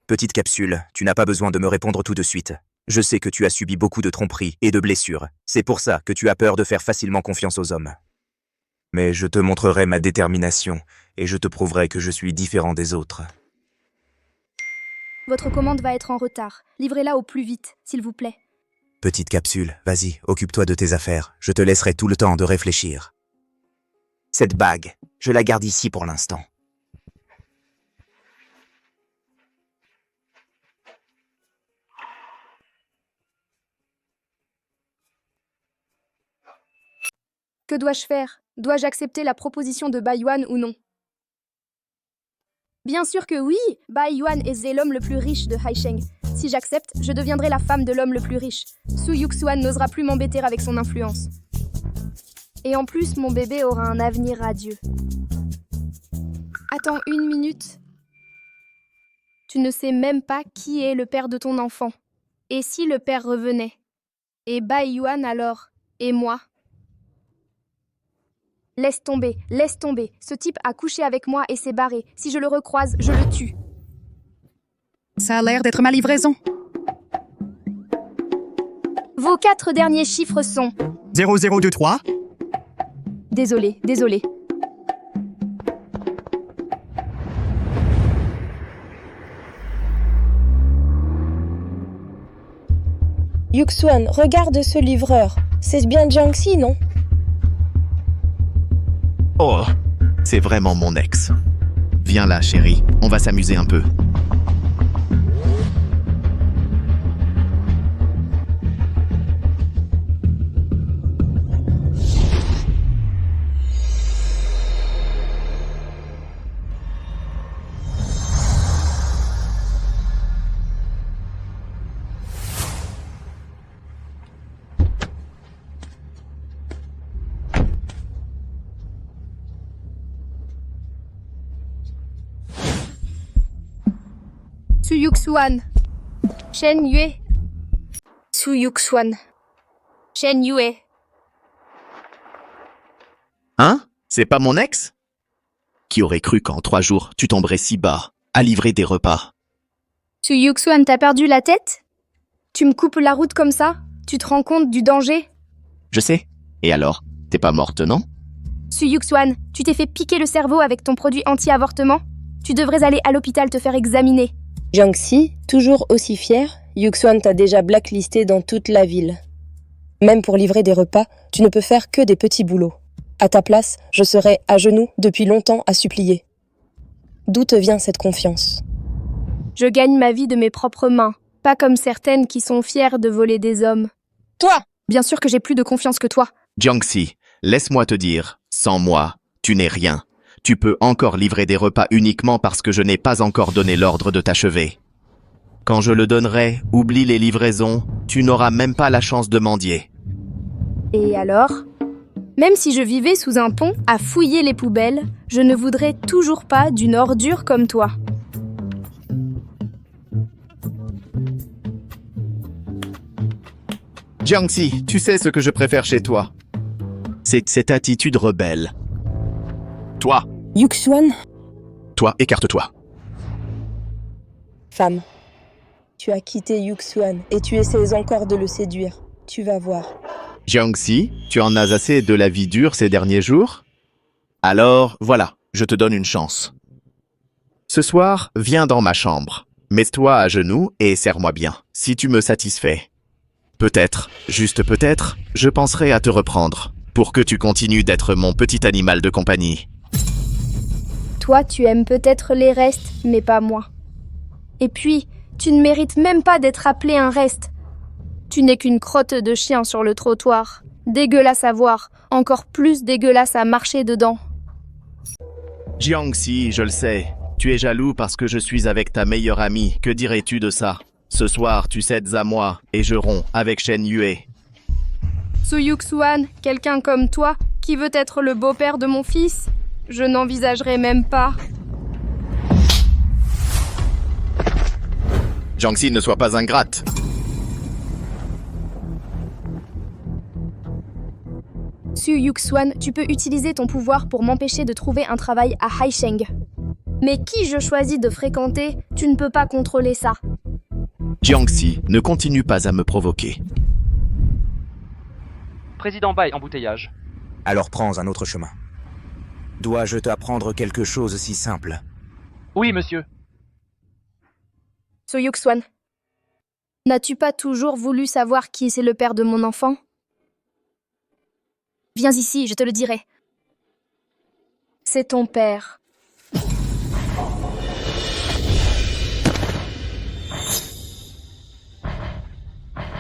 Petite capsule, tu n'as pas besoin de me répondre tout de suite. Je sais que tu as subi beaucoup de tromperies et de blessures. C'est pour ça que tu as peur de faire facilement confiance aux hommes. Mais je te montrerai ma détermination et je te prouverai que je suis différent des autres. Votre commande va être en retard. Livrez-la au plus vite, s'il vous plaît. Petite capsule, vas-y, occupe-toi de tes affaires. Je te laisserai tout le temps de réfléchir. Cette bague, je la garde ici pour l'instant. Que dois-je faire? Dois-je accepter la proposition de Bai Yuan ou non? Bien sûr que oui! Bai Yuan est l'homme le plus riche de Haisheng. Si j'accepte, je deviendrai la femme de l'homme le plus riche. Su Yuxuan n'osera plus m'embêter avec son influence. Et en plus, mon bébé aura un avenir radieux. Attends une minute. Tu ne sais même pas qui est le père de ton enfant. Et si le père revenait? Et Bai Yuan alors? Et moi? Laisse tomber, laisse tomber. Ce type a couché avec moi et s'est barré. Si je le recroise, je le tue. Ça a l'air d'être ma livraison. Vos 4 derniers chiffres sont... 0023. Désolé. Yuxuan, regarde ce livreur. C'est bien Jiangxi, non? Oh, c'est vraiment mon ex. Viens là, chérie, on va s'amuser un peu. Su Yuxuan. Shen Yue. Su Yuxuan. Shen Yue. Hein? C'est pas mon ex? Qui aurait cru qu'en 3 jours, tu tomberais si bas, à livrer des repas? Su Yuxuan, t'as perdu la tête? Tu me coupes la route comme ça? Tu te rends compte du danger? Je sais. Et alors? T'es pas morte, non? Su Yuxuan, tu t'es fait piquer le cerveau avec ton produit anti-avortement? Tu devrais aller à l'hôpital te faire examiner. Jiangxi, toujours aussi fier, Yuxuan t'a déjà blacklisté dans toute la ville. Même pour livrer des repas, tu ne peux faire que des petits boulots. À ta place, je serais à genoux depuis longtemps à supplier. D'où te vient cette confiance? Je gagne ma vie de mes propres mains, pas comme certaines qui sont fières de voler des hommes. Toi! Bien sûr que j'ai plus de confiance que toi. Jiangxi, laisse-moi te dire, sans moi, tu n'es rien. Tu peux encore livrer des repas uniquement parce que je n'ai pas encore donné l'ordre de t'achever. Quand je le donnerai, oublie les livraisons, tu n'auras même pas la chance de mendier. Et alors? Même si je vivais sous un pont à fouiller les poubelles, je ne voudrais toujours pas d'une ordure comme toi. Jiangxi, tu sais ce que je préfère chez toi? C'est cette attitude rebelle. Toi! Yuxuan? Toi, écarte-toi. Femme, tu as quitté Yuxuan et tu essaies encore de le séduire. Tu vas voir. Jiangxi, tu en as assez de la vie dure ces derniers jours? Alors, voilà, je te donne une chance. Ce soir, viens dans ma chambre. Mets-toi à genoux et serre-moi bien, si tu me satisfais. Peut-être, juste peut-être, je penserai à te reprendre, pour que tu continues d'être mon petit animal de compagnie. Toi, tu aimes peut-être les restes, mais pas moi. Et puis, tu ne mérites même pas d'être appelé un reste. Tu n'es qu'une crotte de chien sur le trottoir. Dégueulasse à voir, encore plus dégueulasse à marcher dedans. Jiangxi, je le sais, tu es jaloux parce que je suis avec ta meilleure amie. Que dirais-tu de ça? Ce soir, tu cèdes à moi et je romps avec Shen Yue. Su Yuxuan, quelqu'un comme toi, qui veut être le beau-père de mon fils? Je n'envisagerai même pas. Jiangxi, ne sois pas ingrate. Su Yuxuan, tu peux utiliser ton pouvoir pour m'empêcher de trouver un travail à Haisheng. Mais qui je choisis de fréquenter, tu ne peux pas contrôler ça. Jiangxi, ne continue pas à me provoquer. Président Bai, embouteillage. Alors prends un autre chemin. Dois-je t'apprendre quelque chose si simple? Oui, monsieur. Su Yuxuan, n'as-tu pas toujours voulu savoir qui c'est le père de mon enfant? Viens ici, je te le dirai. C'est ton père.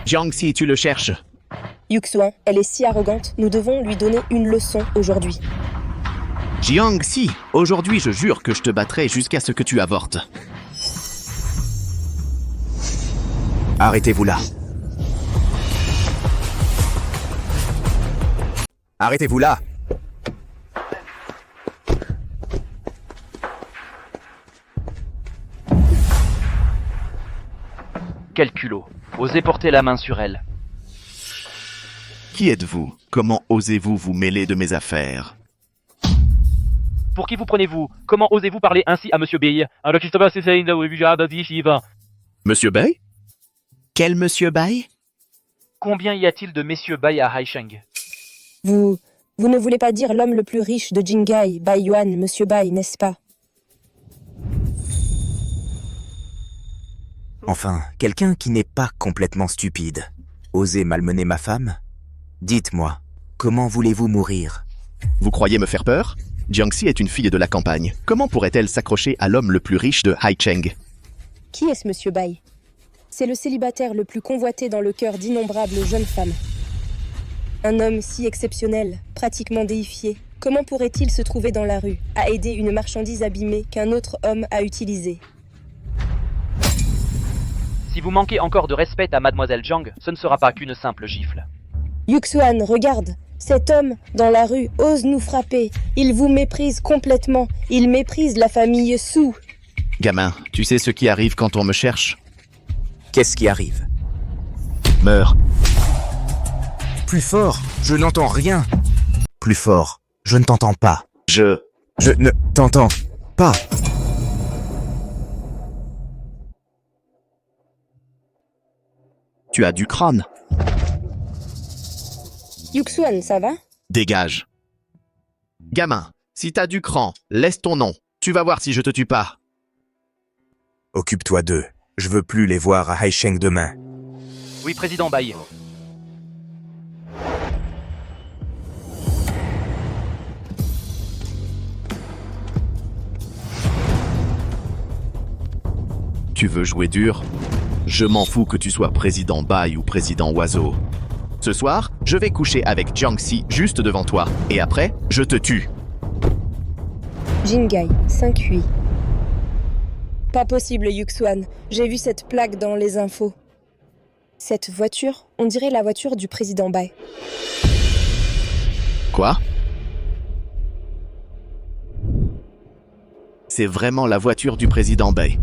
Jiangxi, tu le cherches. Yuxuan, elle est si arrogante, nous devons lui donner une leçon aujourd'hui. Jiangxi, aujourd'hui je jure que je te battrai jusqu'à ce que tu avortes. Arrêtez-vous là. Arrêtez-vous là. Quel culot. Osez porter la main sur elle. Qui êtes-vous? Comment osez-vous vous mêler de mes affaires? Pour qui vous prenez-vous? Comment osez-vous parler ainsi à Monsieur Bai? Monsieur Bai? Quel Monsieur Bai? Combien y a-t-il de messieurs Bai à Haisheng? Vous ne voulez pas dire l'homme le plus riche de Jingai, Bai Yuan, Monsieur Bai, n'est-ce pas? Enfin, quelqu'un qui n'est pas complètement stupide. Osez malmener ma femme? Dites-moi, comment voulez-vous mourir? Vous croyez me faire peur? Jiangxi est une fille de la campagne. Comment pourrait-elle s'accrocher à l'homme le plus riche de Haicheng? Qui est ce Monsieur Bai? C'est le célibataire le plus convoité dans le cœur d'innombrables jeunes femmes. Un homme si exceptionnel, pratiquement déifié. Comment pourrait-il se trouver dans la rue, à aider une marchandise abîmée qu'un autre homme a utilisée? Si vous manquez encore de respect à Mademoiselle Jiang, ce ne sera pas qu'une simple gifle. Yuxuan, regarde, cet homme, dans la rue, ose nous frapper. Il vous méprise complètement. Il méprise la famille Su. Gamin, tu sais ce qui arrive quand on me cherche? Qu'est-ce qui arrive? Meurs. Plus fort, je n'entends rien. Plus fort, je ne t'entends pas. Je ne t'entends pas. Tu as du crâne. Yuxuan, ça va? Dégage. Gamin, si t'as du cran, laisse ton nom. Tu vas voir si je te tue pas. Occupe-toi d'eux. Je veux plus les voir à Haisheng demain. Oui, Président Bai. Tu veux jouer dur? Je m'en fous que tu sois président Bai ou président Oiseau. Ce soir, je vais coucher avec Jiangxi juste devant toi. Et après, je te tue. Jingai, 5-8. Pas possible, Yuxuan. J'ai vu cette plaque dans les infos. Cette voiture, on dirait la voiture du président Bai. Quoi? C'est vraiment la voiture du président Bai.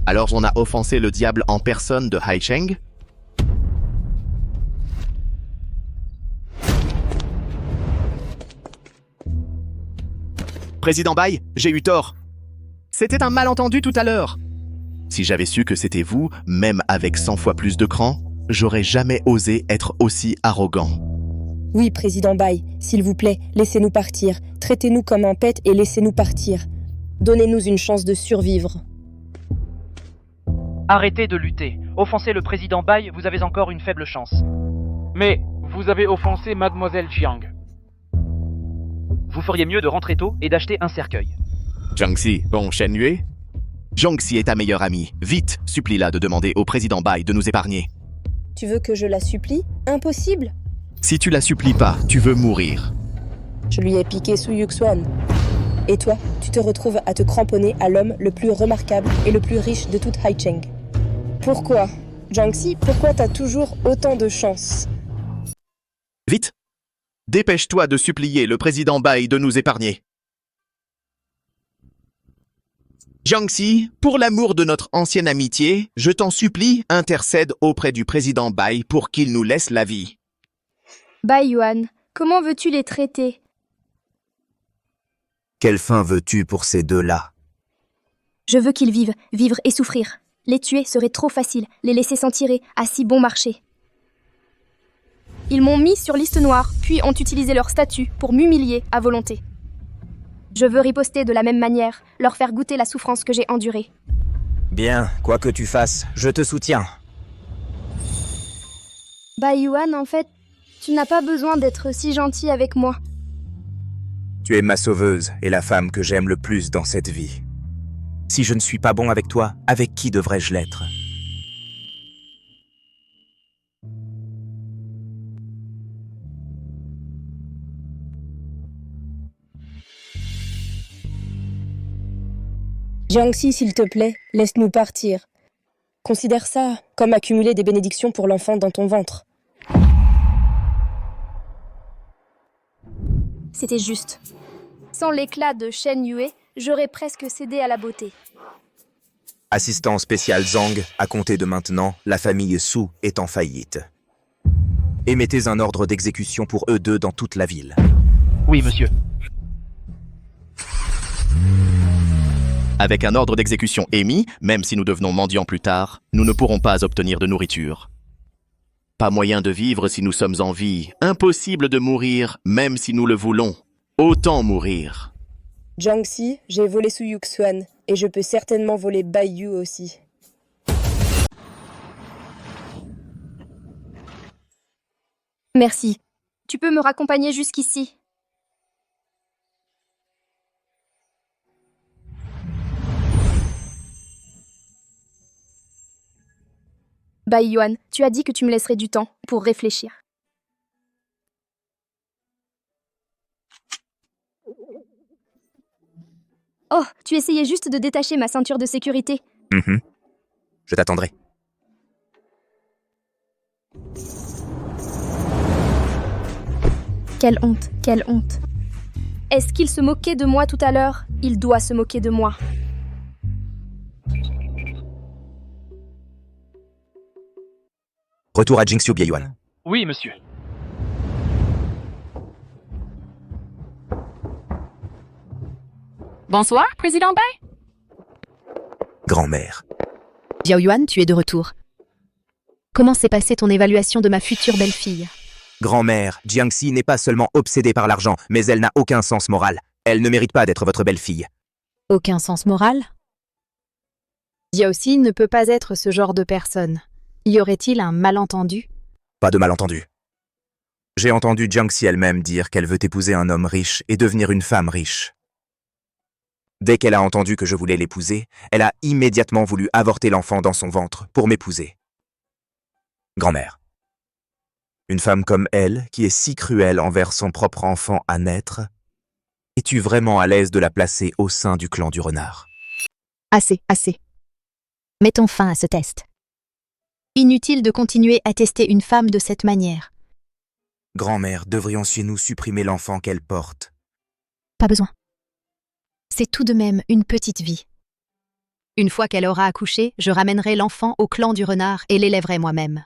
Alors on a offensé le diable en personne de Haicheng? Président Bai, j'ai eu tort. C'était un malentendu tout à l'heure. Si j'avais su que c'était vous, même avec 100 fois plus de cran, j'aurais jamais osé être aussi arrogant. Oui, Président Bai, s'il vous plaît, laissez-nous partir. Traitez-nous comme un pet et laissez-nous partir. Donnez-nous une chance de survivre. Arrêtez de lutter. Offenser le président Bai, vous avez encore une faible chance. Mais vous avez offensé Mademoiselle Jiang. Vous feriez mieux de rentrer tôt et d'acheter un cercueil. Jiangxi, bon, Shen Yue? Jiangxi est ta meilleure amie. Vite, supplie-la de demander au président Bai de nous épargner. Tu veux que je la supplie? Impossible. Si tu la supplies pas, tu veux mourir. Je lui ai piqué Su Yuxuan. Et toi, tu te retrouves à te cramponner à l'homme le plus remarquable et le plus riche de toute Haicheng. Pourquoi? Jiangxi, pourquoi t'as toujours autant de chance? Vite! Dépêche-toi de supplier le président Bai de nous épargner. Jiangxi, pour l'amour de notre ancienne amitié, je t'en supplie, intercède auprès du président Bai pour qu'il nous laisse la vie. Bai Yuan, comment veux-tu les traiter? Quelle fin veux-tu pour ces deux-là? Je veux qu'ils vivent, vivre et souffrir. Les tuer serait trop facile, les laisser s'en tirer à si bon marché. Ils m'ont mis sur liste noire, puis ont utilisé leur statut pour m'humilier à volonté. Je veux riposter de la même manière, leur faire goûter la souffrance que j'ai endurée. Bien, quoi que tu fasses, je te soutiens. Bai Yuan, en fait, tu n'as pas besoin d'être si gentil avec moi. Tu es ma sauveuse et la femme que j'aime le plus dans cette vie. Si je ne suis pas bon avec toi, avec qui devrais-je l'être? Jiangxi, s'il te plaît, laisse-nous partir. Considère ça comme accumuler des bénédictions pour l'enfant dans ton ventre. C'était juste. Sans l'éclat de Shen Yue, j'aurais presque cédé à la beauté. Assistant spécial Zhang, à compter de maintenant, la famille Su est en faillite. Émettez un ordre d'exécution pour eux deux dans toute la ville. Oui, monsieur. Avec un ordre d'exécution émis, même si nous devenons mendiants plus tard, nous ne pourrons pas obtenir de nourriture. Pas moyen de vivre si nous sommes en vie. Impossible de mourir, même si nous le voulons. Autant mourir. Jiangxi, j'ai volé Su Yuxuan, et je peux certainement voler Bai Yu aussi. Merci. Tu peux me raccompagner jusqu'ici. Bai Yuan, tu as dit que tu me laisserais du temps pour réfléchir. Oh, tu essayais juste de détacher ma ceinture de sécurité. Je t'attendrai. Quelle honte, quelle honte. Est-ce qu'il se moquait de moi tout à l'heure? Il doit se moquer de moi. Retour à Jingxiu Bieyuan. Oui, monsieur. Bonsoir, Président Bai. Grand-mère. Jiao Yuan, tu es de retour. Comment s'est passée ton évaluation de ma future belle-fille? Grand-mère, Jiangxi n'est pas seulement obsédée par l'argent, mais elle n'a aucun sens moral. Elle ne mérite pas d'être votre belle-fille. Aucun sens moral? Jiaoxi ne peut pas être ce genre de personne. Y aurait-il un malentendu? Pas de malentendu. J'ai entendu Jiangxi elle-même dire qu'elle veut épouser un homme riche et devenir une femme riche. Dès qu'elle a entendu que je voulais l'épouser, elle a immédiatement voulu avorter l'enfant dans son ventre pour m'épouser. Grand-mère. Une femme comme elle, qui est si cruelle envers son propre enfant à naître, es-tu vraiment à l'aise de la placer au sein du clan du renard? Assez, assez. Mettons fin à ce test. Inutile de continuer à tester une femme de cette manière. Grand-mère, devrions-nous supprimer l'enfant qu'elle porte? Pas besoin. C'est tout de même une petite vie. Une fois qu'elle aura accouché, je ramènerai l'enfant au clan du renard et l'élèverai moi-même.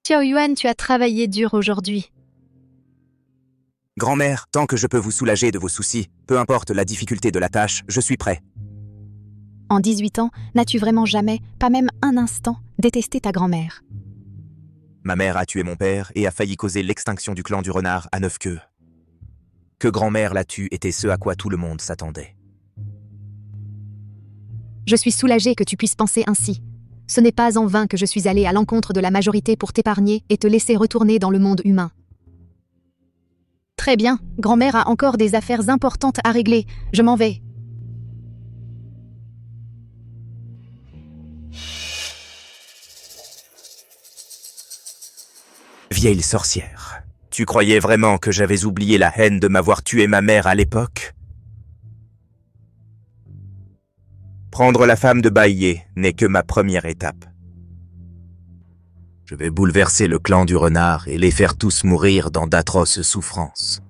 Jiao Yuan, tu as travaillé dur aujourd'hui. Grand-mère, tant que je peux vous soulager de vos soucis, peu importe la difficulté de la tâche, je suis prêt. En 18 ans, n'as-tu vraiment jamais, pas même un instant, détesté ta grand-mère? Ma mère a tué mon père et a failli causer l'extinction du clan du renard à 9 queues. Que grand-mère la tue était ce à quoi tout le monde s'attendait. Je suis soulagée que tu puisses penser ainsi. Ce n'est pas en vain que je suis allée à l'encontre de la majorité pour t'épargner et te laisser retourner dans le monde humain. Très bien, grand-mère a encore des affaires importantes à régler. Je m'en vais. Vieille sorcière, tu croyais vraiment que j'avais oublié la haine de m'avoir tué ma mère à l'époque? Prendre la femme de Baïe n'est que ma première étape. Je vais bouleverser le clan du renard et les faire tous mourir dans d'atroces souffrances.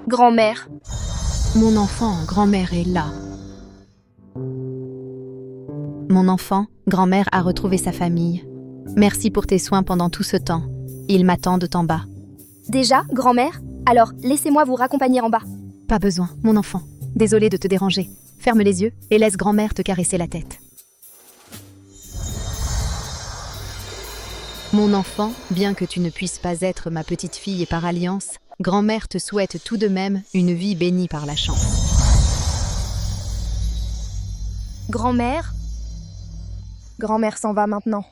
Grand-mère. Mon enfant, grand-mère est là. Mon enfant, grand-mère a retrouvé sa famille. Merci pour tes soins pendant tout ce temps. Ils m'attendent en bas. Déjà, grand-mère? Alors, laissez-moi vous raccompagner en bas. Pas besoin, mon enfant. Désolée de te déranger. Ferme les yeux et laisse grand-mère te caresser la tête. Mon enfant, bien que tu ne puisses pas être ma petite fille et par alliance, grand-mère te souhaite tout de même une vie bénie par la chance. Grand-mère? Grand-mère s'en va maintenant.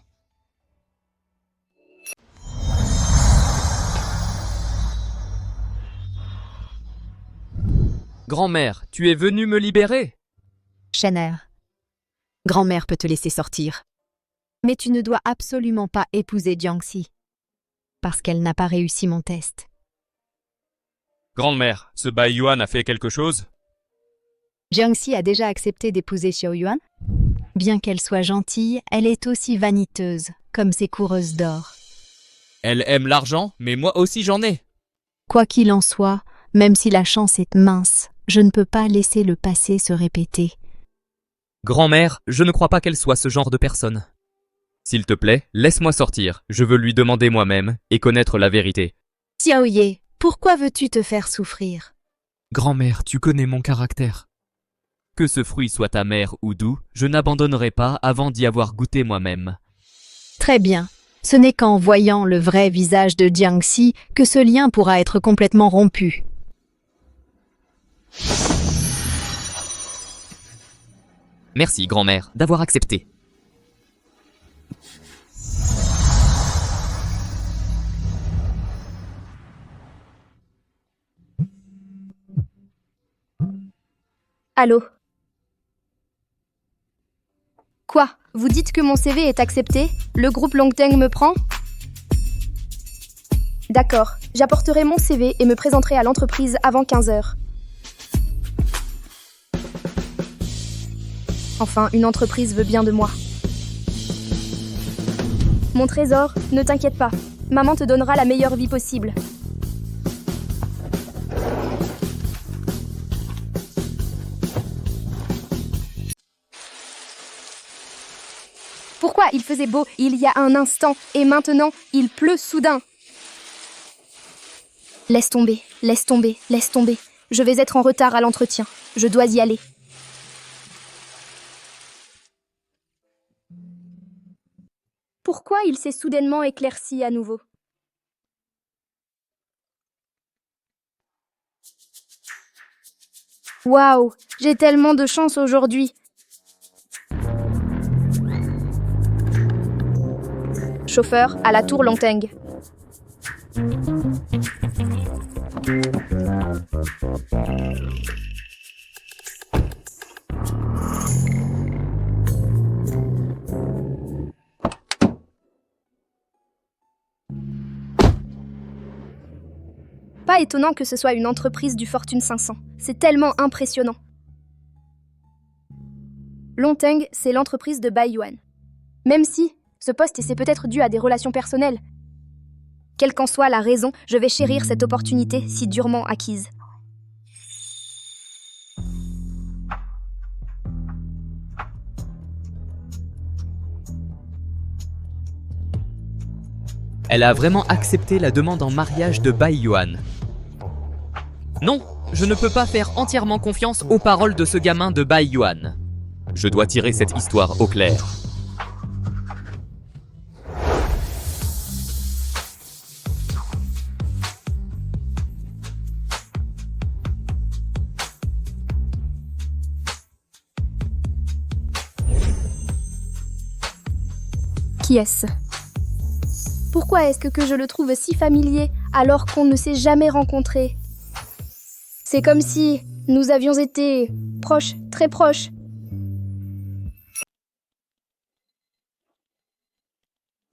Grand-mère, tu es venue me libérer? Shenner, grand-mère peut te laisser sortir. Mais tu ne dois absolument pas épouser Jiangxi, parce qu'elle n'a pas réussi mon test. Grand-mère, ce Bai Yuan a fait quelque chose? Jiangxi a déjà accepté d'épouser Xiao Yuan. Bien qu'elle soit gentille, elle est aussi vaniteuse, comme ses coureuses d'or. Elle aime l'argent, mais moi aussi j'en ai. Quoi qu'il en soit, même si la chance est mince, je ne peux pas laisser le passé se répéter. Grand-mère, je ne crois pas qu'elle soit ce genre de personne. S'il te plaît, laisse-moi sortir. Je veux lui demander moi-même et connaître la vérité. Xiao Ye, pourquoi veux-tu te faire souffrir? Grand-mère, tu connais mon caractère. Que ce fruit soit amer ou doux, je n'abandonnerai pas avant d'y avoir goûté moi-même. Très bien. Ce n'est qu'en voyant le vrai visage de Jiangxi que ce lien pourra être complètement rompu. Merci, grand-mère, d'avoir accepté. Allô? Quoi? Vous dites que mon CV est accepté? Le groupe Longteng me prend? D'accord, j'apporterai mon CV et me présenterai à l'entreprise avant 15h. Enfin, une entreprise veut bien de moi. Mon trésor, ne t'inquiète pas. Maman te donnera la meilleure vie possible. Pourquoi il faisait beau il y a un instant et maintenant il pleut soudain? Laisse tomber, laisse tomber, laisse tomber. Je vais être en retard à l'entretien. Je dois y aller. Pourquoi il s'est soudainement éclairci à nouveau? Waouh, j'ai tellement de chance aujourd'hui. Chauffeur à la tour Longteng. Pas étonnant que ce soit une entreprise du Fortune 500. C'est tellement impressionnant. Longteng, c'est l'entreprise de Bai Yuan. Même si ce poste c'est peut-être dû à des relations personnelles. Quelle qu'en soit la raison, je vais chérir cette opportunité si durement acquise. Elle a vraiment accepté la demande en mariage de Bai Yuan. Non, Je ne peux pas faire entièrement confiance aux paroles de ce gamin de Bai Yuan. Je dois tirer cette histoire au clair. Qui est-ce? Pourquoi est-ce que je le trouve si familier alors qu'on ne s'est jamais rencontrés? C'est comme si nous avions été proches, très proches.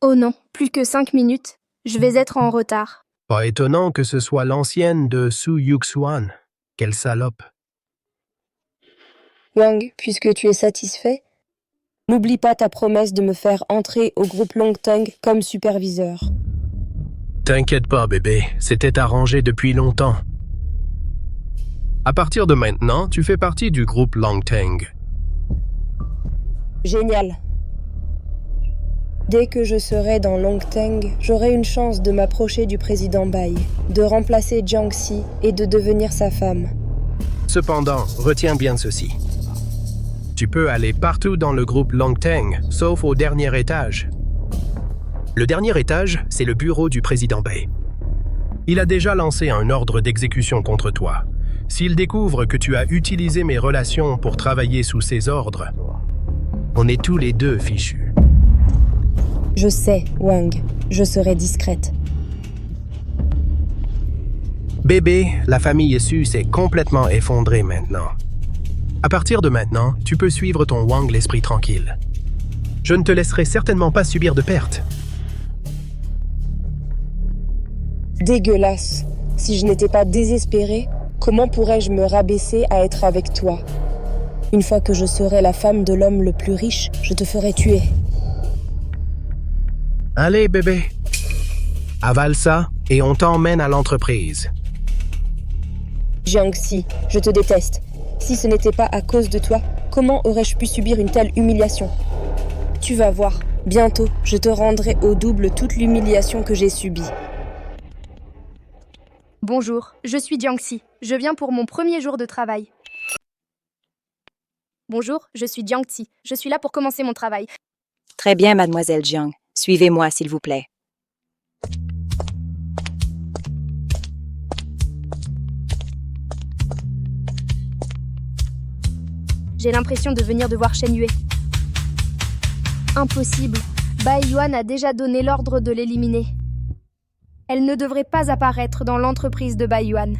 Oh non, plus que 5 minutes. Je vais être en retard. Pas étonnant que ce soit l'ancienne de Su Yuxuan. Quelle salope. Wang, puisque tu es satisfait, n'oublie pas ta promesse de me faire entrer au groupe Longteng comme superviseur. T'inquiète pas, bébé, c'était arrangé depuis longtemps. À partir de maintenant, tu fais partie du groupe Longteng. Génial. Dès que je serai dans Longteng, j'aurai une chance de m'approcher du président Bai, de remplacer Jiangxi et de devenir sa femme. Cependant, retiens bien ceci. Tu peux aller partout dans le groupe Longteng, sauf au dernier étage. Le dernier étage, c'est le bureau du président Bai. Il a déjà lancé un ordre d'exécution contre toi. S'il découvre que tu as utilisé mes relations pour travailler sous ses ordres, on est tous les deux fichus. Je sais, Wang, je serai discrète. Bébé, la famille Su s'est complètement effondrée maintenant. À partir de maintenant, tu peux suivre ton Wang l'esprit tranquille. Je ne te laisserai certainement pas subir de pertes. Dégueulasse. Si je n'étais pas désespérée, comment pourrais-je me rabaisser à être avec toi? Une fois que je serai la femme de l'homme le plus riche, je te ferai tuer. Allez, bébé. Avale ça et on t'emmène à l'entreprise. Jiangxi, je te déteste. Si ce n'était pas à cause de toi, comment aurais-je pu subir une telle humiliation? Tu vas voir, bientôt, je te rendrai au double toute l'humiliation que j'ai subie. Bonjour, je suis Jiangxi. Je viens pour mon premier jour de travail. Bonjour, je suis Jiangxi. Je suis là pour commencer mon travail. Très bien, mademoiselle Jiang. Suivez-moi, s'il vous plaît. J'ai l'impression de venir de voir Shen Yue. Impossible. Bai Yuan a déjà donné l'ordre de l'éliminer. Elle ne devrait pas apparaître dans l'entreprise de Bai Yuan.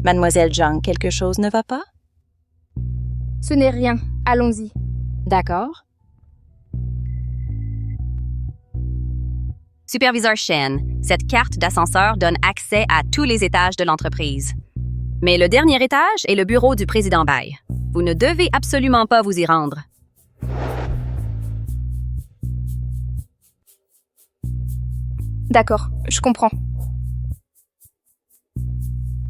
Mademoiselle Jiang, quelque chose ne va pas? Ce n'est rien. Allons-y. D'accord. Superviseur Shen, cette carte d'ascenseur donne accès à tous les étages de l'entreprise. Mais le dernier étage est le bureau du président Bai. Vous ne devez absolument pas vous y rendre. D'accord, je comprends.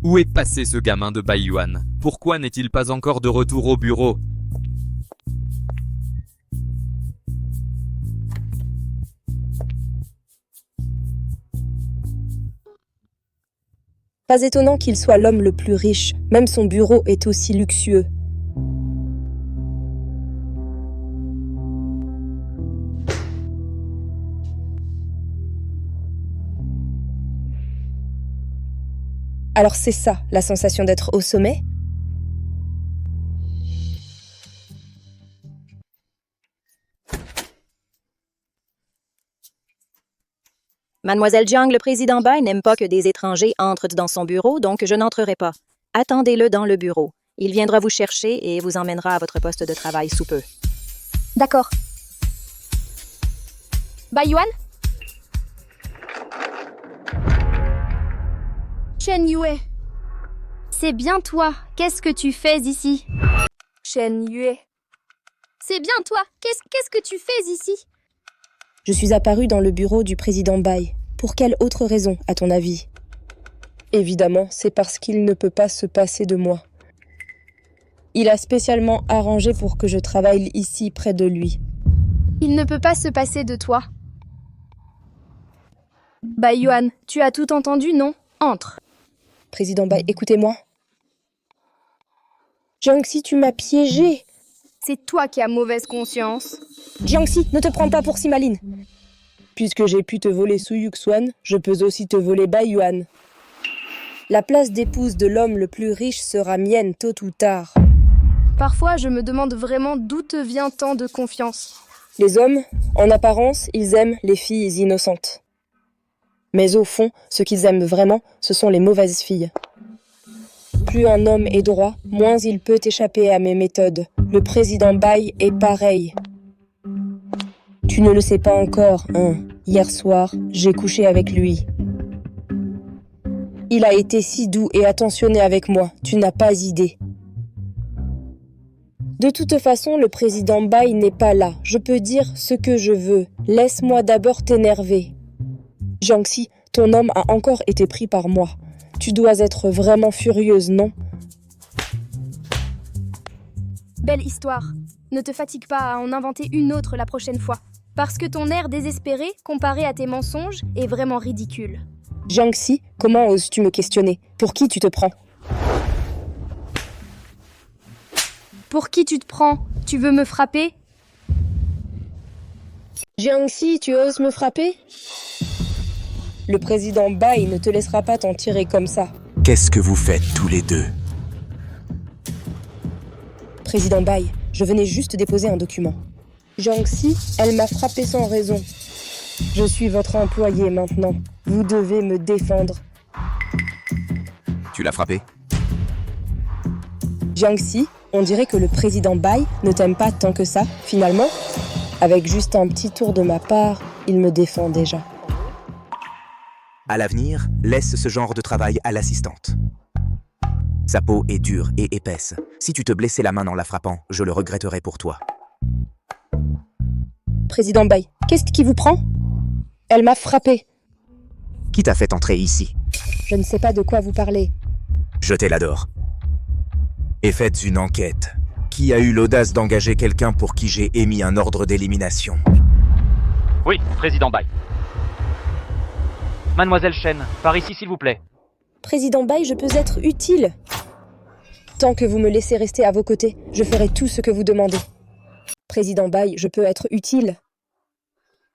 Où est passé ce gamin de Bai Yuan? Pourquoi n'est-il pas encore de retour au bureau? Pas étonnant qu'il soit l'homme le plus riche, même son bureau est aussi luxueux. Alors c'est ça, la sensation d'être au sommet? Mademoiselle Jiang, le président Bai n'aime pas que des étrangers entrent dans son bureau, donc je n'entrerai pas. Attendez-le dans le bureau. Il viendra vous chercher et vous emmènera à votre poste de travail sous peu. D'accord. Bai Yuan? Shen Yue. C'est bien toi. Qu'est-ce que tu fais ici? Shen Yue. C'est bien toi. Qu'est-ce que tu fais ici? Je suis apparue dans le bureau du président Bai. Pour quelle autre raison, à ton avis? Évidemment, c'est parce qu'il ne peut pas se passer de moi. Il a spécialement arrangé pour que je travaille ici, près de lui. Il ne peut pas se passer de toi. Bai Yuan, tu as tout entendu, non? Entre. Président Bai, écoutez-moi. Jiangxi, tu m'as piégé. C'est toi qui as mauvaise conscience. Jiangxi, ne te prends pas pour si maline. Puisque j'ai pu te voler Su Yuxuan, je peux aussi te voler Bai Yuan. La place d'épouse de l'homme le plus riche sera mienne tôt ou tard. Parfois, je me demande vraiment d'où te vient tant de confiance. Les hommes, en apparence, ils aiment les filles innocentes. Mais au fond, ce qu'ils aiment vraiment, ce sont les mauvaises filles. Plus un homme est droit, moins il peut échapper à mes méthodes. Le président Bai est pareil. Tu ne le sais pas encore, hein. Hier soir, j'ai couché avec lui. Il a été si doux et attentionné avec moi, tu n'as pas idée. De toute façon, le président Bai n'est pas là. Je peux dire ce que je veux. Laisse-moi d'abord t'énerver. Jiangxi, ton homme a encore été pris par moi. Tu dois être vraiment furieuse, non? Belle histoire. Ne te fatigue pas à en inventer une autre la prochaine fois. Parce que ton air désespéré, comparé à tes mensonges, est vraiment ridicule. Jiangxi, comment oses-tu me questionner? Pour qui tu te prends? Pour qui tu te prends? Tu veux me frapper? Jiangxi, tu oses me frapper? Le président Bai ne te laissera pas t'en tirer comme ça. Qu'est-ce que vous faites tous les deux? Président Bai, je venais juste déposer un document. Jiangxi, elle m'a frappé sans raison. Je suis votre employé maintenant. Vous devez me défendre. Tu l'as frappé? Jiangxi, on dirait que le président Bai ne t'aime pas tant que ça, finalement. Avec juste un petit tour de ma part, il me défend déjà. À l'avenir, laisse ce genre de travail à l'assistante. Sa peau est dure et épaisse. Si tu te blessais la main en la frappant, je le regretterais pour toi. Président Bai, qu'est-ce qui vous prend? Elle m'a frappé. Qui t'a fait entrer ici? Je ne sais pas de quoi vous parlez. Jetez la d'or. Et faites une enquête. Qui a eu l'audace d'engager quelqu'un pour qui j'ai émis un ordre d'élimination? Oui, président Bai. Mademoiselle Chen, par ici s'il vous plaît. Président Bai, je peux être utile. Tant que vous me laissez rester à vos côtés, je ferai tout ce que vous demandez. Président Bai, je peux être utile.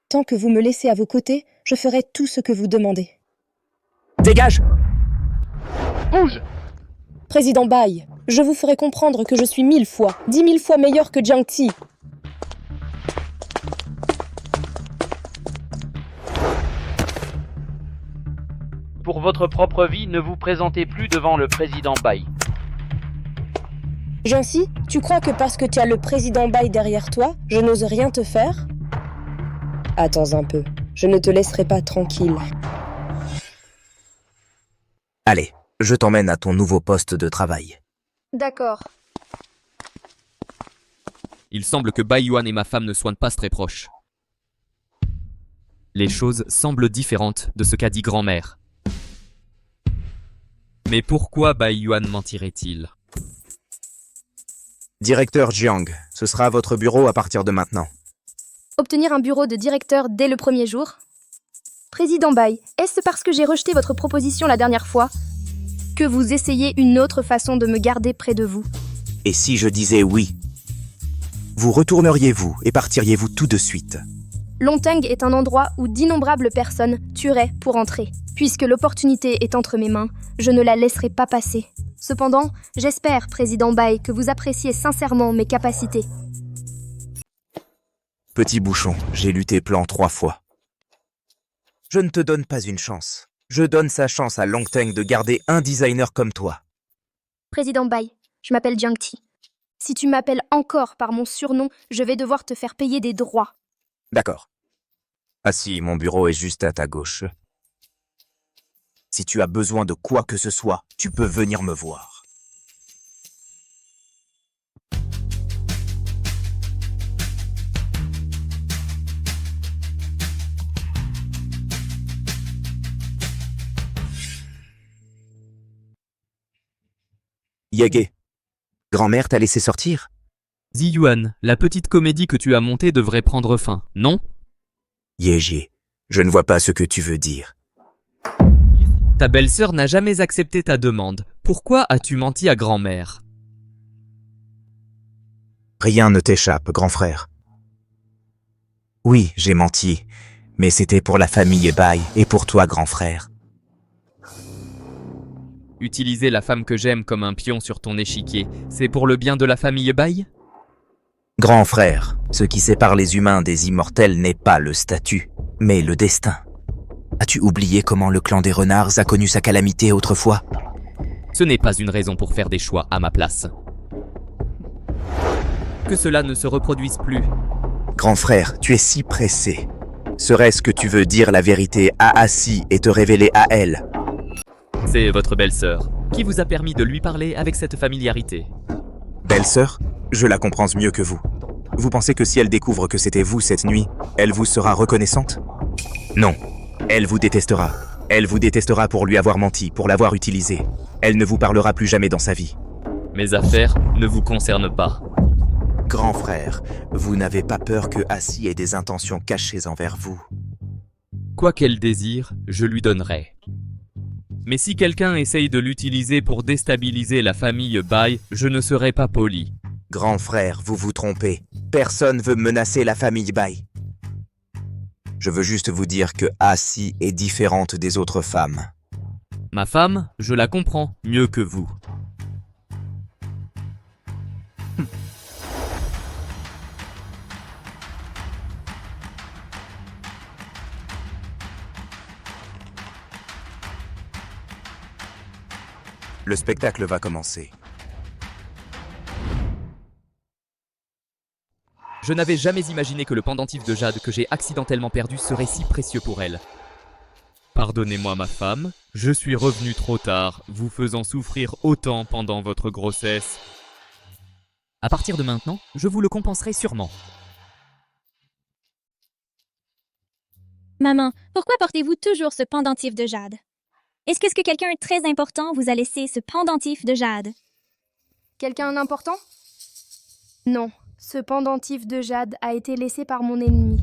Tant que vous me laissez à vos côtés, je ferai tout ce que vous demandez. Dégage! Bouge! Président Bai, je vous ferai comprendre que je suis 1000 fois, 10 000 fois meilleur que Jiangxi. Pour votre propre vie, ne vous présentez plus devant le président Bai. Jiangxi, tu crois que parce que tu as le président Bai derrière toi, je n'ose rien te faire? Attends un peu, je ne te laisserai pas tranquille. Allez, je t'emmène à ton nouveau poste de travail. D'accord. Il semble que Bai Yuan et ma femme ne soient pas très proches. Les choses semblent différentes de ce qu'a dit grand-mère. Mais pourquoi Bai Yuan mentirait-il? Directeur Jiang, ce sera votre bureau à partir de maintenant. Obtenir un bureau de directeur dès le premier jour? Président Bai, est-ce parce que j'ai rejeté votre proposition la dernière fois que vous essayez une autre façon de me garder près de vous? Et si je disais oui? Vous retourneriez-vous et partiriez-vous tout de suite? Longteng est un endroit où d'innombrables personnes tueraient pour entrer. Puisque l'opportunité est entre mes mains, je ne la laisserai pas passer. Cependant, j'espère, président Bai, que vous appréciez sincèrement mes capacités. Petit bouchon, j'ai lutté plan 3 fois. Je ne te donne pas une chance. Je donne sa chance à Longteng de garder un designer comme toi. Président Bai, je m'appelle Jiangxi. Si tu m'appelles encore par mon surnom, je vais devoir te faire payer des droits. D'accord. Ah si, mon bureau est juste à ta gauche. Si tu as besoin de quoi que ce soit, tu peux venir me voir. Yege, grand-mère t'a laissé sortir? Ziyuan, la petite comédie que tu as montée devrait prendre fin, non? Yege, je ne vois pas ce que tu veux dire. Ta belle-sœur n'a jamais accepté ta demande. Pourquoi as-tu menti à grand-mère? Rien ne t'échappe, grand frère. Oui, j'ai menti, mais c'était pour la famille Bai et pour toi, grand frère. Utiliser la femme que j'aime comme un pion sur ton échiquier, c'est pour le bien de la famille Bai? Grand frère, ce qui sépare les humains des immortels n'est pas le statut, mais le destin. As-tu oublié comment le clan des renards a connu sa calamité autrefois? Ce n'est pas une raison pour faire des choix à ma place. Que cela ne se reproduise plus. Grand frère, tu es si pressé. Serait-ce que tu veux dire la vérité à Assi et te révéler à elle? C'est votre belle-sœur. Qui vous a permis de lui parler avec cette familiarité? Belle-sœur, je la comprends mieux que vous. Vous pensez que si elle découvre que c'était vous cette nuit, elle vous sera reconnaissante? Non. Elle vous détestera. Elle vous détestera pour lui avoir menti, pour l'avoir utilisé. Elle ne vous parlera plus jamais dans sa vie. Mes affaires ne vous concernent pas. Grand frère, vous n'avez pas peur que Assi ait des intentions cachées envers vous? Quoi qu'elle désire, je lui donnerai. Mais si quelqu'un essaye de l'utiliser pour déstabiliser la famille Bai, je ne serai pas poli. Grand frère, vous vous trompez. Personne veut menacer la famille Bai. Je veux juste vous dire que Assi est différente des autres femmes. Ma femme, je la comprends mieux que vous. Le spectacle va commencer. Je n'avais jamais imaginé que le pendentif de jade que j'ai accidentellement perdu serait si précieux pour elle. Pardonnez-moi ma femme, je suis revenu trop tard, vous faisant souffrir autant pendant votre grossesse. À partir de maintenant, je vous le compenserai sûrement. Maman, pourquoi portez-vous toujours ce pendentif de jade? Est-ce que quelqu'un de très important vous a laissé ce pendentif de jade? Quelqu'un d'important? Non, ce pendentif de jade a été laissé par mon ennemi.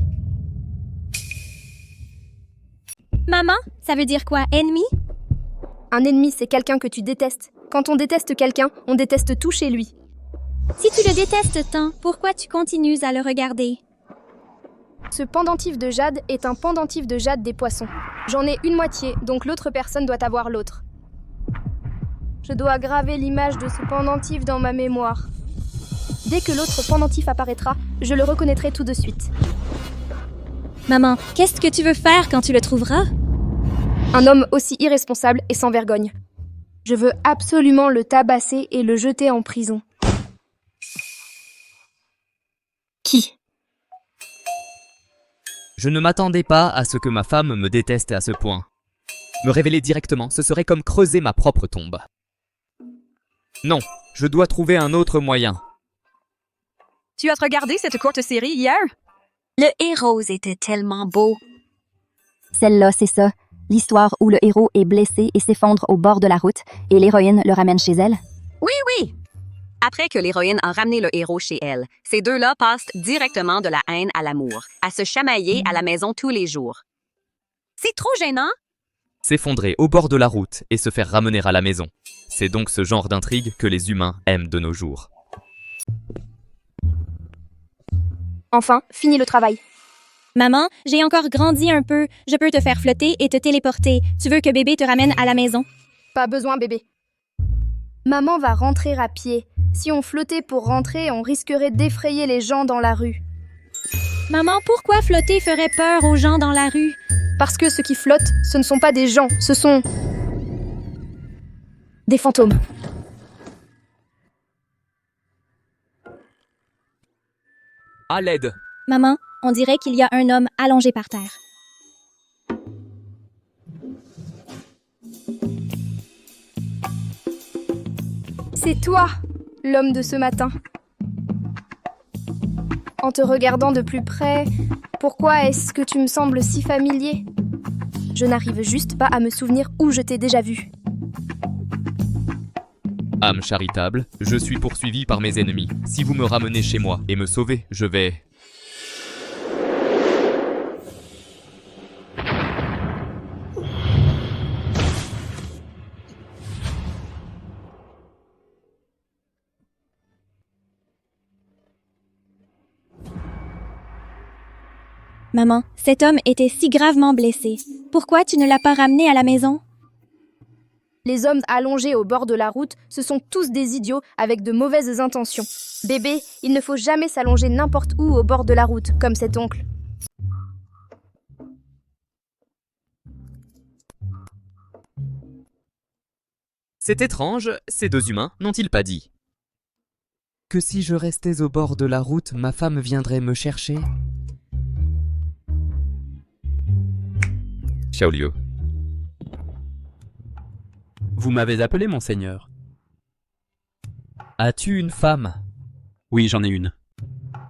Maman, ça veut dire quoi, ennemi? Un ennemi, c'est quelqu'un que tu détestes. Quand on déteste quelqu'un, on déteste tout chez lui. Si tu le détestes tant, pourquoi tu continues à le regarder? Ce pendentif de jade est un pendentif de jade des poissons. J'en ai une moitié, donc l'autre personne doit avoir l'autre. Je dois graver l'image de ce pendentif dans ma mémoire. Dès que l'autre pendentif apparaîtra, je le reconnaîtrai tout de suite. Maman, qu'est-ce que tu veux faire quand tu le trouveras? Un homme aussi irresponsable et sans vergogne. Je veux absolument le tabasser et le jeter en prison. Qui? Je ne m'attendais pas à ce que ma femme me déteste à ce point. Me révéler directement, ce serait comme creuser ma propre tombe. Non, je dois trouver un autre moyen. Tu as regardé cette courte série hier? Le héros était tellement beau. Celle-là, c'est ça. L'histoire où le héros est blessé et s'effondre au bord de la route et l'héroïne le ramène chez elle? Oui, oui. Après que l'héroïne a ramené le héros chez elle, ces deux-là passent directement de la haine à l'amour, à se chamailler à la maison tous les jours. C'est trop gênant. S'effondrer au bord de la route et se faire ramener à la maison. C'est donc ce genre d'intrigue que les humains aiment de nos jours. Enfin, fini le travail. Maman, j'ai encore grandi un peu. Je peux te faire flotter et te téléporter. Tu veux que bébé te ramène à la maison? Pas besoin, bébé. Maman va rentrer à pied. Si on flottait pour rentrer, on risquerait d'effrayer les gens dans la rue. Maman, pourquoi flotter ferait peur aux gens dans la rue? Parce que ceux qui flottent, ce ne sont pas des gens, ce sont... des fantômes. À l'aide! Maman, on dirait qu'il y a un homme allongé par terre. C'est toi, l'homme de ce matin. En te regardant de plus près, pourquoi est-ce que tu me sembles si familier? Je n'arrive juste pas à me souvenir où je t'ai déjà vu. Âme charitable, je suis poursuivi par mes ennemis. Si vous me ramenez chez moi et me sauvez, je vais... Maman, cet homme était si gravement blessé. Pourquoi tu ne l'as pas ramené à la maison? Les hommes allongés au bord de la route, ce sont tous des idiots avec de mauvaises intentions. Bébé, il ne faut jamais s'allonger n'importe où au bord de la route, comme cet oncle. C'est étrange, ces deux humains n'ont-ils pas dit que si je restais au bord de la route, ma femme viendrait me chercher? Xiaoliu. Vous m'avez appelé, monseigneur. As-tu une femme? Oui, j'en ai une.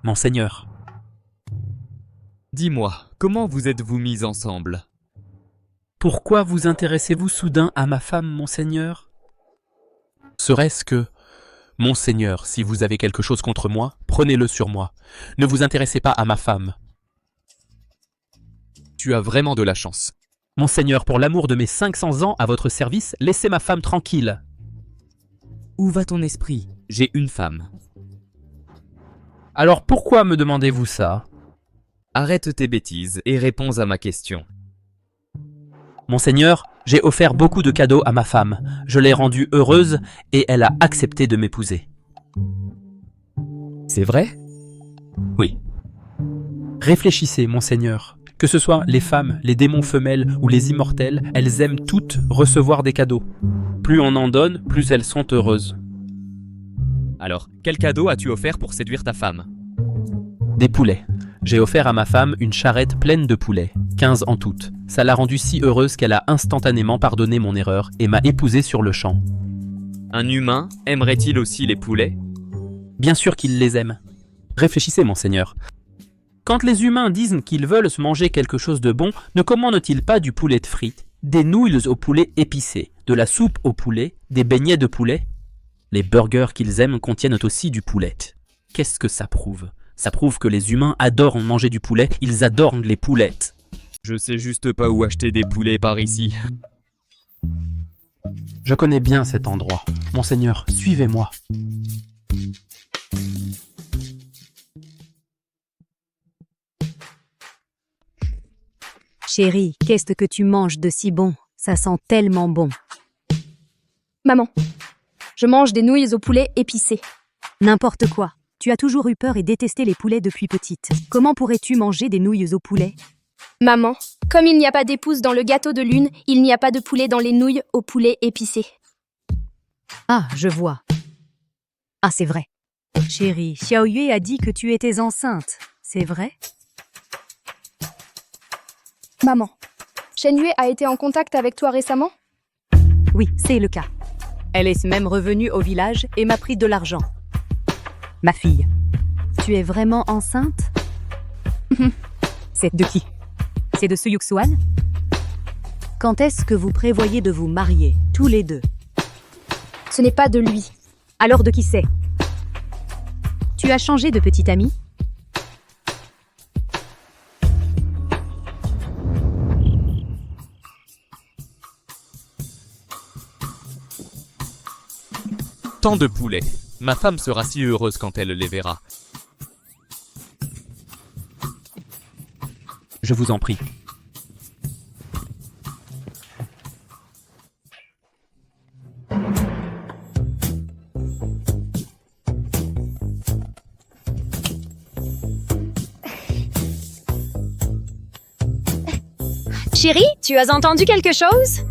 Monseigneur. Dis-moi, comment vous êtes-vous mis ensemble? Pourquoi vous intéressez-vous soudain à ma femme, monseigneur? Serait-ce que... Monseigneur, si vous avez quelque chose contre moi, prenez-le sur moi. Ne vous intéressez pas à ma femme. Tu as vraiment de la chance. Monseigneur, pour l'amour de mes 500 ans à votre service, laissez ma femme tranquille. Où va ton esprit? J'ai une femme. Alors pourquoi me demandez-vous ça? Arrête tes bêtises et réponds à ma question. Monseigneur, j'ai offert beaucoup de cadeaux à ma femme. Je l'ai rendue heureuse et elle a accepté de m'épouser. C'est vrai? Oui. Réfléchissez, monseigneur. Que ce soit les femmes, les démons femelles ou les immortels, elles aiment toutes recevoir des cadeaux. Plus on en donne, plus elles sont heureuses. Alors, quel cadeau as-tu offert pour séduire ta femme? Des poulets. J'ai offert à ma femme une charrette pleine de poulets, 15 en toute. Ça l'a rendue si heureuse qu'elle a instantanément pardonné mon erreur et m'a épousé sur le champ. Un humain aimerait-il aussi les poulets? Bien sûr qu'il les aime. Réfléchissez, monseigneur. Quand les humains disent qu'ils veulent se manger quelque chose de bon, ne commandent-ils pas du poulet de frites, des nouilles au poulet épicé, de la soupe au poulet, des beignets de poulet? Les burgers qu'ils aiment contiennent aussi du poulet. Qu'est-ce que ça prouve? Ça prouve que les humains adorent manger du poulet, ils adorent les poulettes. Je sais juste pas où acheter des poulets par ici. Je connais bien cet endroit. Monseigneur, suivez-moi. Chérie, qu'est-ce que tu manges de si bon? Ça sent tellement bon. Maman, je mange des nouilles au poulet épicées. N'importe quoi. Tu as toujours eu peur et détesté les poulets depuis petite. Comment pourrais-tu manger des nouilles au poulet? Maman, comme il n'y a pas d'épouse dans le gâteau de lune, il n'y a pas de poulet dans les nouilles au poulet épicées. Ah, je vois. Ah, c'est vrai. Chérie, Xiaoyue a dit que tu étais enceinte. C'est vrai? Maman, Shen-Yue a été en contact avec toi récemment? Oui, c'est le cas. Elle est même revenue au village et m'a pris de l'argent. Ma fille, tu es vraiment enceinte? C'est de qui? C'est de Su Yuxuan? Quand est-ce que vous prévoyez de vous marier, tous les deux? Ce n'est pas de lui. Alors de qui c'est? Tu as changé de petite amie? Tant de poulets. Ma femme sera si heureuse quand elle les verra. Je vous en prie. Chérie, tu as entendu quelque chose?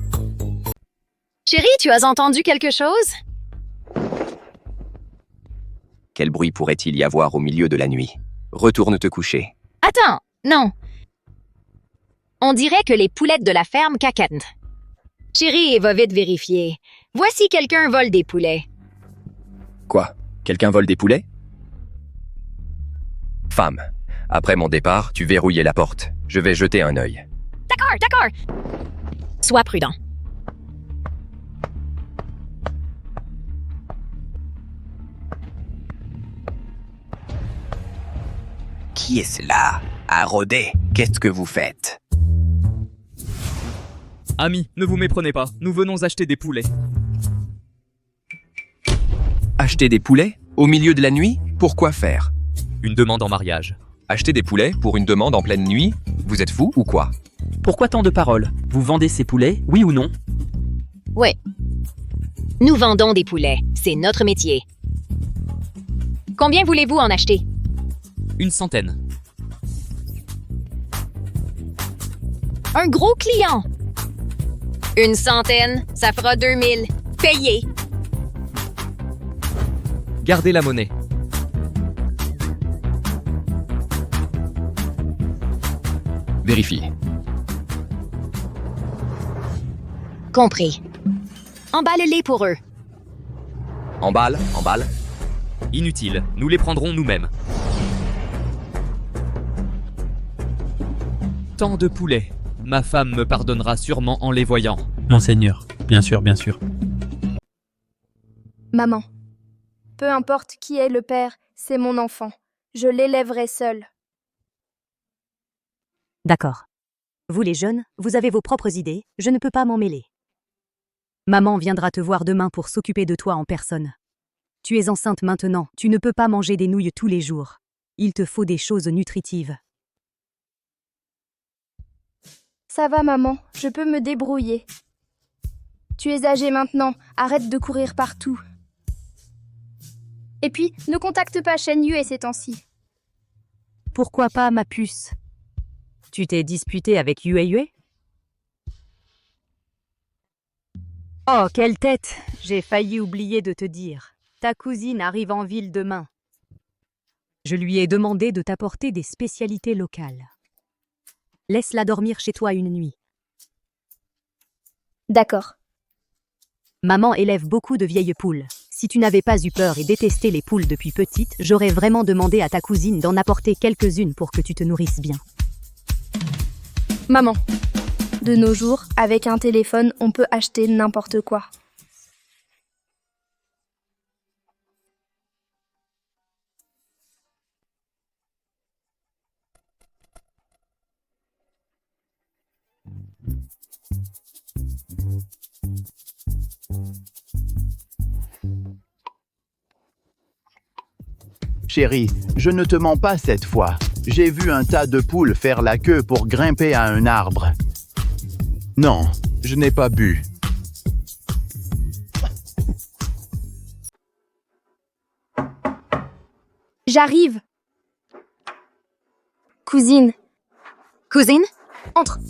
Chérie, tu as entendu quelque chose? Quel bruit pourrait-il y avoir au milieu de la nuit? Retourne te coucher. Attends, non. On dirait que les poulettes de la ferme cacanent. Chérie, va vite vérifier. Voici quelqu'un vole des poulets. Quoi? Quelqu'un vole des poulets? Femme, après mon départ, tu verrouillais la porte. Je vais jeter un œil. D'accord. Sois prudent. Qui est cela? À rôder, qu'est-ce que vous faites? Amis, ne vous méprenez pas, nous venons acheter des poulets. Acheter des poulets? Au milieu de la nuit? Pourquoi faire? Une demande en mariage. Acheter des poulets pour une demande en pleine nuit? Vous êtes fou ou quoi? Pourquoi tant de paroles? Vous vendez ces poulets, oui ou non? Ouais. Nous vendons des poulets. C'est notre métier. Combien voulez-vous en acheter? 100. Un gros client. 100, ça fera 2000. Payez. Gardez la monnaie. Vérifie. Compris. Emballe-les pour eux. Emballe. Inutile, nous les prendrons nous-mêmes. Tant de poulets. Ma femme me pardonnera sûrement en les voyant. Monseigneur, bien sûr, bien sûr. Maman, peu importe qui est le père, c'est mon enfant. Je l'élèverai seul. D'accord. Vous les jeunes, vous avez vos propres idées, je ne peux pas m'en mêler. Maman viendra te voir demain pour s'occuper de toi en personne. Tu es enceinte maintenant, tu ne peux pas manger des nouilles tous les jours. Il te faut des choses nutritives. Ça va, maman, je peux me débrouiller. Tu es âgée maintenant, arrête de courir partout. Et puis, ne contacte pas Shen Yue ces temps-ci. Pourquoi pas, ma puce? Tu t'es disputé avec Yue? Oh, quelle tête! J'ai failli oublier de te dire. Ta cousine arrive en ville demain. Je lui ai demandé de t'apporter des spécialités locales. Laisse-la dormir chez toi une nuit. D'accord. Maman élève beaucoup de vieilles poules. Si tu n'avais pas eu peur et détesté les poules depuis petite, j'aurais vraiment demandé à ta cousine d'en apporter quelques-unes pour que tu te nourrisses bien. Maman, de nos jours, avec un téléphone, on peut acheter n'importe quoi. Chérie, je ne te mens pas cette fois. J'ai vu un tas de poules faire la queue pour grimper à un arbre. Non, je n'ai pas bu. J'arrive. Cousine. Cousine? Entre.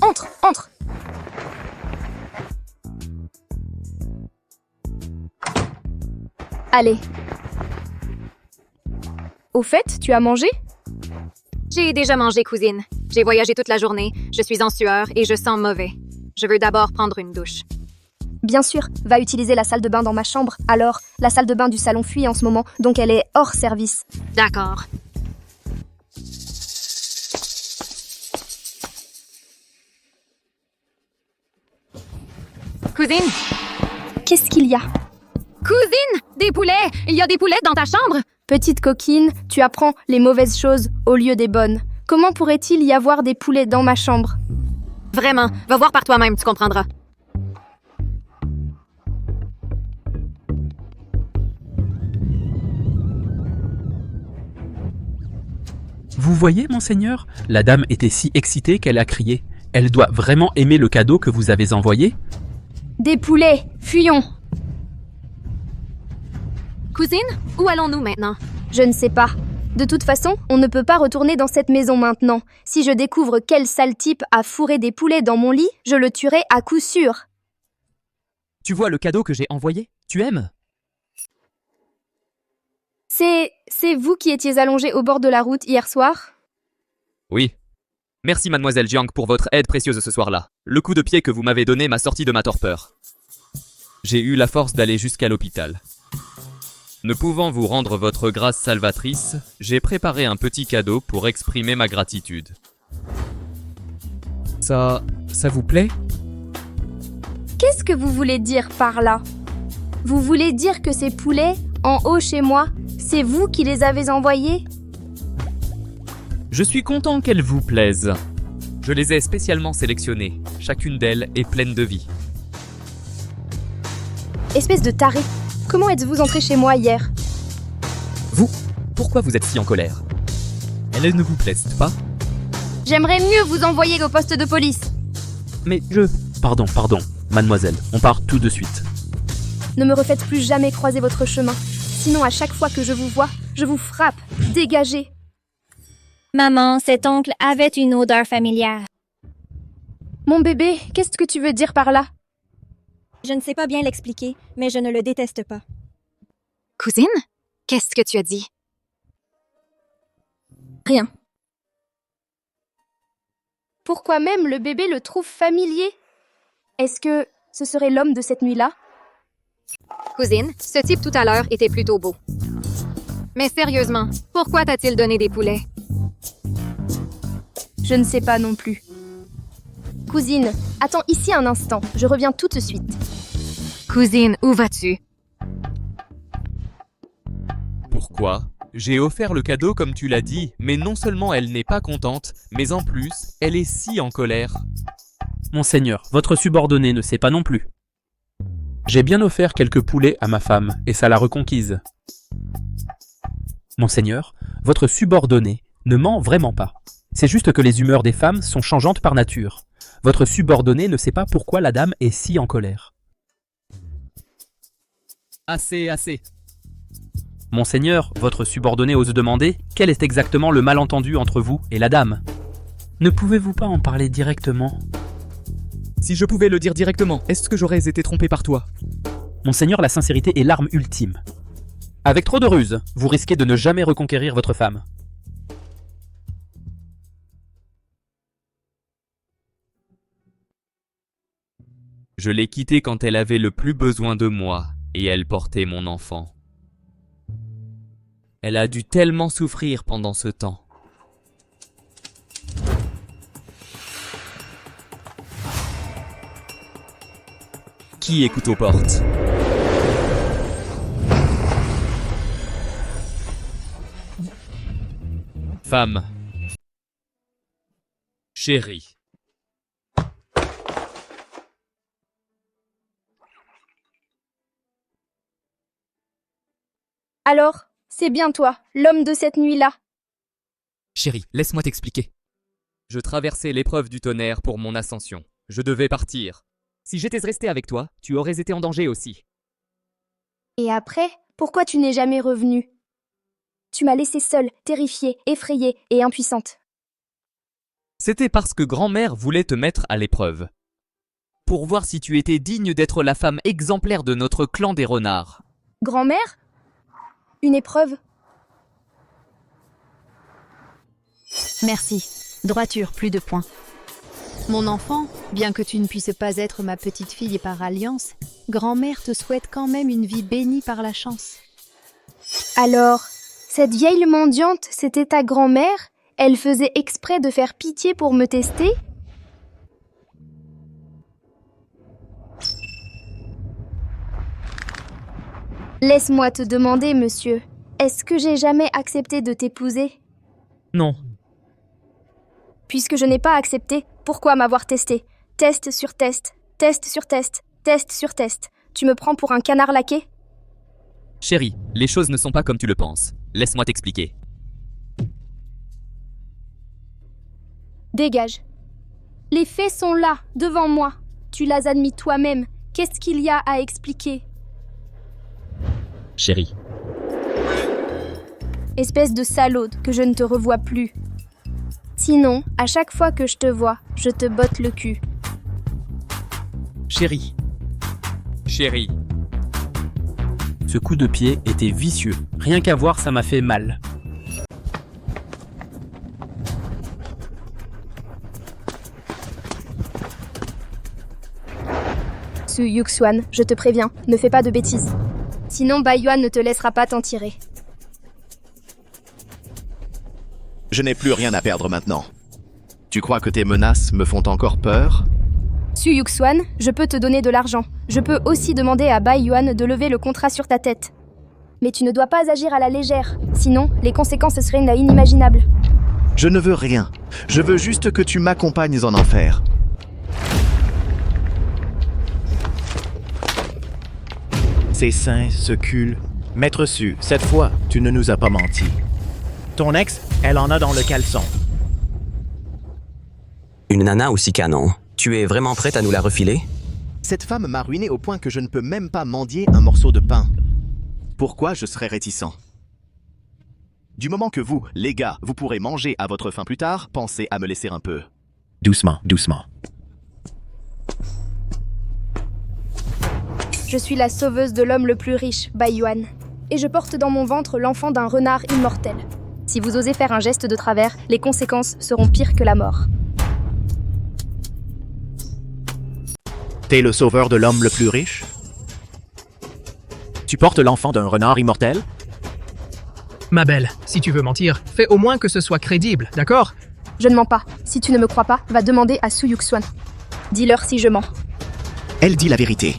Allez. Au fait, tu as mangé? J'ai déjà mangé, cousine. J'ai voyagé toute la journée, je suis en sueur et je sens mauvais. Je veux d'abord prendre une douche. Bien sûr, va utiliser la salle de bain dans ma chambre. Alors, la salle de bain du salon fuit en ce moment, donc elle est hors service. D'accord. Cousine? Qu'est-ce qu'il y a? Cousine! Des poulets! Il y a des poulets dans ta chambre? Petite coquine, tu apprends les mauvaises choses au lieu des bonnes. Comment pourrait-il y avoir des poulets dans ma chambre? Vraiment, va voir par toi-même, tu comprendras. Vous voyez, monseigneur? La dame était si excitée qu'elle a crié. Elle doit vraiment aimer le cadeau que vous avez envoyé? Des poulets, fuyons! Cousine, où allons-nous maintenant? Je ne sais pas. De toute façon, on ne peut pas retourner dans cette maison maintenant. Si je découvre quel sale type a fourré des poulets dans mon lit, je le tuerai à coup sûr. Tu vois le cadeau que j'ai envoyé? Tu aimes? C'est vous qui étiez allongé au bord de la route hier soir? Oui. Merci mademoiselle Jiang pour votre aide précieuse ce soir-là. Le coup de pied que vous m'avez donné m'a sorti de ma torpeur. J'ai eu la force d'aller jusqu'à l'hôpital. Ne pouvant vous rendre votre grâce salvatrice, j'ai préparé un petit cadeau pour exprimer ma gratitude. Ça vous plaît? Qu'est-ce que vous voulez dire par là? Vous voulez dire que ces poulets, en haut chez moi, c'est vous qui les avez envoyés? Je suis content qu'elles vous plaisent. Je les ai spécialement sélectionnées. Chacune d'elles est pleine de vie. Espèce de taré! Comment êtes-vous entré chez moi hier? Vous, pourquoi vous êtes si en colère? Elles ne vous plaisent pas? J'aimerais mieux vous envoyer au poste de police. Mais Pardon, mademoiselle, on part tout de suite. Ne me refaites plus jamais croiser votre chemin. Sinon, à chaque fois que je vous vois, je vous frappe. Dégagez. Maman, cet oncle avait une odeur familière. Mon bébé, qu'est-ce que tu veux dire par là? Je ne sais pas bien l'expliquer, mais je ne le déteste pas. Cousine? Qu'est-ce que tu as dit? Rien. Pourquoi même le bébé le trouve familier? Est-ce que ce serait l'homme de cette nuit-là? Cousine, ce type tout à l'heure était plutôt beau. Mais sérieusement, pourquoi t'a-t-il donné des poulets? Je ne sais pas non plus. Cousine, attends ici un instant, je reviens tout de suite. Cousine, où vas-tu? Pourquoi? J'ai offert le cadeau comme tu l'as dit, mais non seulement elle n'est pas contente, mais en plus, elle est si en colère. Monseigneur, votre subordonné ne sait pas non plus. J'ai bien offert quelques poulets à ma femme, et ça l'a reconquise. Monseigneur, votre subordonné ne ment vraiment pas. C'est juste que les humeurs des femmes sont changeantes par nature. Votre subordonné ne sait pas pourquoi la dame est si en colère. Assez. Monseigneur, votre subordonné ose demander quel est exactement le malentendu entre vous et la dame. Ne pouvez-vous pas en parler directement? Si je pouvais le dire directement, est-ce que j'aurais été trompé par toi? Monseigneur, la sincérité est l'arme ultime. Avec trop de ruse, vous risquez de ne jamais reconquérir votre femme. Je l'ai quittée quand elle avait le plus besoin de moi, et elle portait mon enfant. Elle a dû tellement souffrir pendant ce temps. Qui écoute aux portes? Femme. Chérie. Alors, c'est bien toi, l'homme de cette nuit-là. Chérie, laisse-moi t'expliquer. Je traversais l'épreuve du tonnerre pour mon ascension. Je devais partir. Si j'étais resté avec toi, tu aurais été en danger aussi. Et après, pourquoi tu n'es jamais revenu? Tu m'as laissée seule, terrifiée, effrayée et impuissante. C'était parce que grand-mère voulait te mettre à l'épreuve. Pour voir si tu étais digne d'être la femme exemplaire de notre clan des renards. Grand-mère? Une épreuve? Merci. Droiture, plus de points. Mon enfant, bien que tu ne puisses pas être ma petite fille par alliance, grand-mère te souhaite quand même une vie bénie par la chance. Alors, cette vieille mendiante, c'était ta grand-mère? Elle faisait exprès de faire pitié pour me tester? Laisse-moi te demander, monsieur, est-ce que j'ai jamais accepté de t'épouser? Non. Puisque je n'ai pas accepté, pourquoi m'avoir testé? Test sur test, test sur test, test sur test. Tu me prends pour un canard laqué? Chérie, les choses ne sont pas comme tu le penses. Laisse-moi t'expliquer. Dégage. Les faits sont là, devant moi. Tu l'as admis toi-même. Qu'est-ce qu'il y a à expliquer? Chérie. Espèce de salaude, que je ne te revois plus. Sinon, à chaque fois que je te vois, je te botte le cul. Chérie. Chérie. Ce coup de pied était vicieux. Rien qu'à voir, ça m'a fait mal. Su Yuxuan, je te préviens, ne fais pas de bêtises. Sinon, Bai Yuan ne te laissera pas t'en tirer. Je n'ai plus rien à perdre maintenant. Tu crois que tes menaces me font encore peur? Su Yuxuan, je peux te donner de l'argent. Je peux aussi demander à Bai Yuan de lever le contrat sur ta tête. Mais tu ne dois pas agir à la légère, sinon les conséquences seraient inimaginables. Je ne veux rien. Je veux juste que tu m'accompagnes en enfer. Ses seins se culent. Maître Su, cette fois, tu ne nous as pas menti. Ton ex Elle en a dans le caleçon. Une nana aussi canon. Tu es vraiment prête à nous la refiler? Cette femme m'a ruiné au point que je ne peux même pas mendier un morceau de pain. Pourquoi je serais réticent? Du moment que vous, les gars, vous pourrez manger à votre faim plus tard, pensez à me laisser un peu. Doucement, doucement. Je suis la sauveuse de l'homme le plus riche, Bai Yuan. Et je porte dans mon ventre l'enfant d'un renard immortel. Si vous osez faire un geste de travers, les conséquences seront pires que la mort. T'es le sauveur de l'homme le plus riche? Tu portes l'enfant d'un renard immortel? Ma belle, si tu veux mentir, fais au moins que ce soit crédible, d'accord? Je ne mens pas. Si tu ne me crois pas, va demander à Su Yuxuan. Dis-leur si je mens. Elle dit la vérité.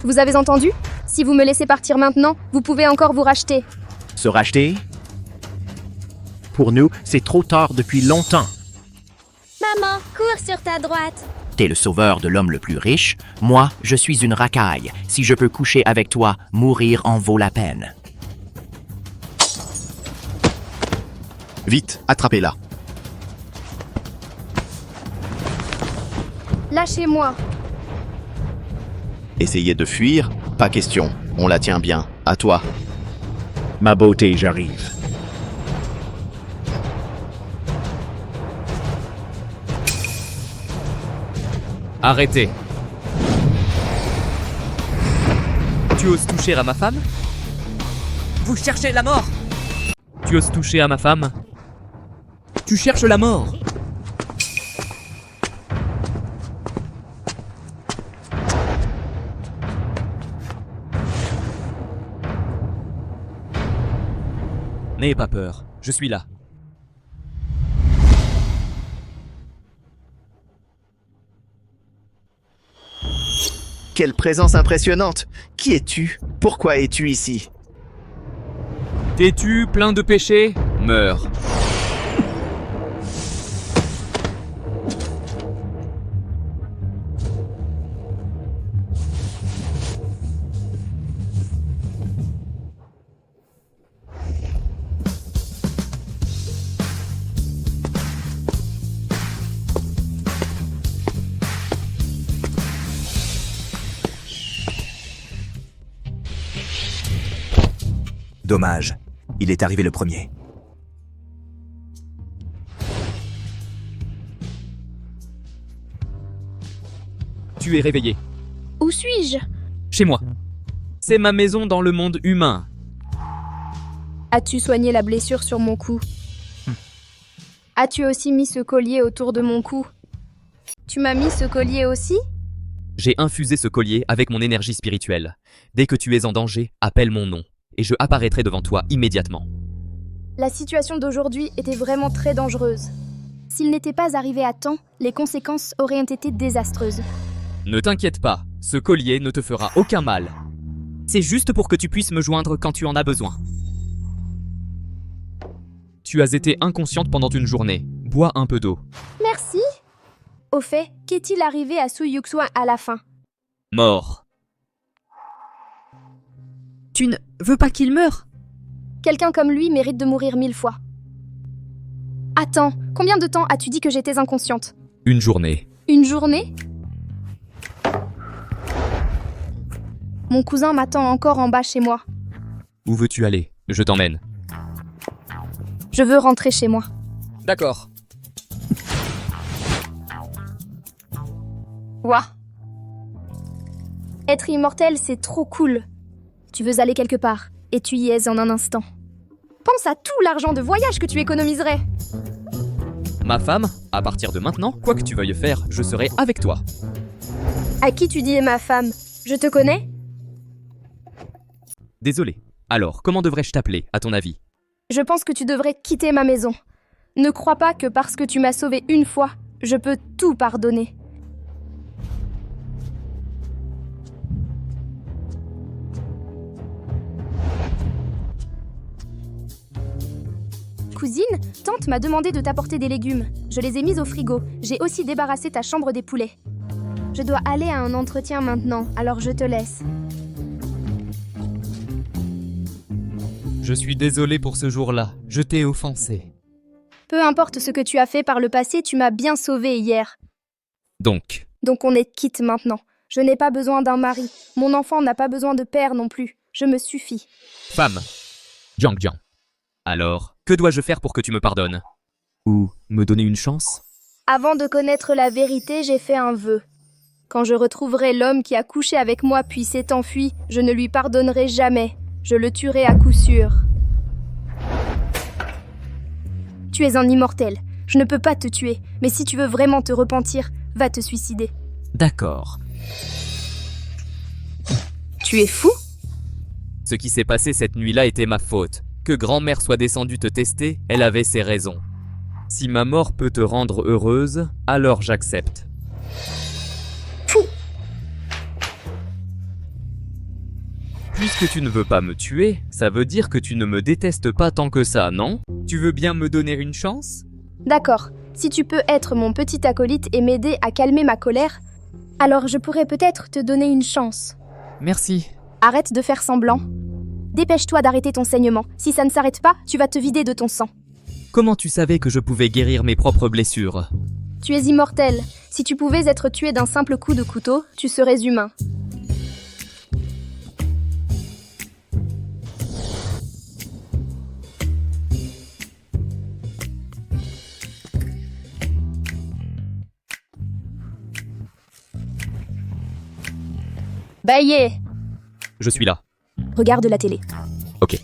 Vous avez entendu? Si vous me laissez partir maintenant, vous pouvez encore vous racheter. Se racheter? Pour nous, c'est trop tard depuis longtemps. Maman, cours sur ta droite. T'es le sauveur de l'homme le plus riche. Moi, je suis une racaille. Si je peux coucher avec toi, mourir en vaut la peine. Vite, attrapez-la. Lâchez-moi. Essayez de fuir? Pas question. On la tient bien. À toi. Ma beauté, j'arrive. Arrêtez. Tu oses toucher à ma femme? Vous cherchez la mort? Tu oses toucher à ma femme? Tu cherches la mort? N'ayez pas peur, je suis là. Quelle présence impressionnante! Qui es-tu? Pourquoi es-tu ici? T'es-tu plein de péchés? Meurs. Dommage. Il est arrivé le premier. Tu es réveillé. Où suis-je? Chez moi. C'est ma maison dans le monde humain. As-tu soigné la blessure sur mon cou? As-tu aussi mis ce collier autour de mon cou? Tu m'as mis ce collier aussi? J'ai infusé ce collier avec mon énergie spirituelle. Dès que tu es en danger, appelle mon nom, et je apparaîtrai devant toi immédiatement. La situation d'aujourd'hui était vraiment très dangereuse. S'il n'était pas arrivé à temps, les conséquences auraient été désastreuses. Ne t'inquiète pas, ce collier ne te fera aucun mal. C'est juste pour que tu puisses me joindre quand tu en as besoin. Tu as été inconsciente pendant une journée. Bois un peu d'eau. Merci. Au fait, qu'est-il arrivé à Su Yuxuan à la fin? Mort. Tu ne veux pas qu'il meure? Quelqu'un comme lui mérite de mourir 1000 fois. Attends, combien de temps as-tu dit que j'étais inconsciente? Une journée. Une journée? Mon cousin m'attend encore en bas chez moi. Où veux-tu aller? Je t'emmène. Je veux rentrer chez moi. D'accord. Ouah. Être immortel, c'est trop cool. Tu veux aller quelque part, et tu y es en un instant. Pense à tout l'argent de voyage que tu économiserais. Ma femme, à partir de maintenant, quoi que tu veuilles faire, je serai avec toi. À qui tu dis ma femme? Je te connais? Désolé. Alors, comment devrais-je t'appeler, à ton avis? Je pense que tu devrais quitter ma maison. Ne crois pas que parce que tu m'as sauvé une fois, je peux tout pardonner. Cousine, tante m'a demandé de t'apporter des légumes. Je les ai mis au frigo. J'ai aussi débarrassé ta chambre des poulets. Je dois aller à un entretien maintenant, alors je te laisse. Je suis désolé pour ce jour-là. Je t'ai offensé. Peu importe ce que tu as fait par le passé, tu m'as bien sauvée hier. Donc, Donc on est quitte maintenant. Je n'ai pas besoin d'un mari. Mon enfant n'a pas besoin de père non plus. Je me suffis. femme. Jiang Jiang. Alors, que dois-je faire pour que tu me pardonnes? Ou me donner une chance? Avant de connaître la vérité, j'ai fait un vœu. Quand je retrouverai l'homme qui a couché avec moi puis s'est enfui, je ne lui pardonnerai jamais. Je le tuerai à coup sûr. Tu es un immortel. Je ne peux pas te tuer, mais si tu veux vraiment te repentir, va te suicider. D'accord. Tu es fou? Ce qui s'est passé cette nuit-là était ma faute. Que grand-mère soit descendue te tester, elle avait ses raisons. Si ma mort peut te rendre heureuse, alors j'accepte. Puisque tu ne veux pas me tuer, ça veut dire que tu ne me détestes pas tant que ça, non? Tu veux bien me donner une chance? D'accord. Si tu peux être mon petit acolyte et m'aider à calmer ma colère, alors je pourrais peut-être te donner une chance. Merci. Arrête de faire semblant. Dépêche-toi d'arrêter ton saignement. Si ça ne s'arrête pas, tu vas te vider de ton sang. Comment tu savais que je pouvais guérir mes propres blessures? Tu es immortel. Si tu pouvais être tué d'un simple coup de couteau, tu serais humain. Baillez! Je suis là. Regarde la télé. Ok.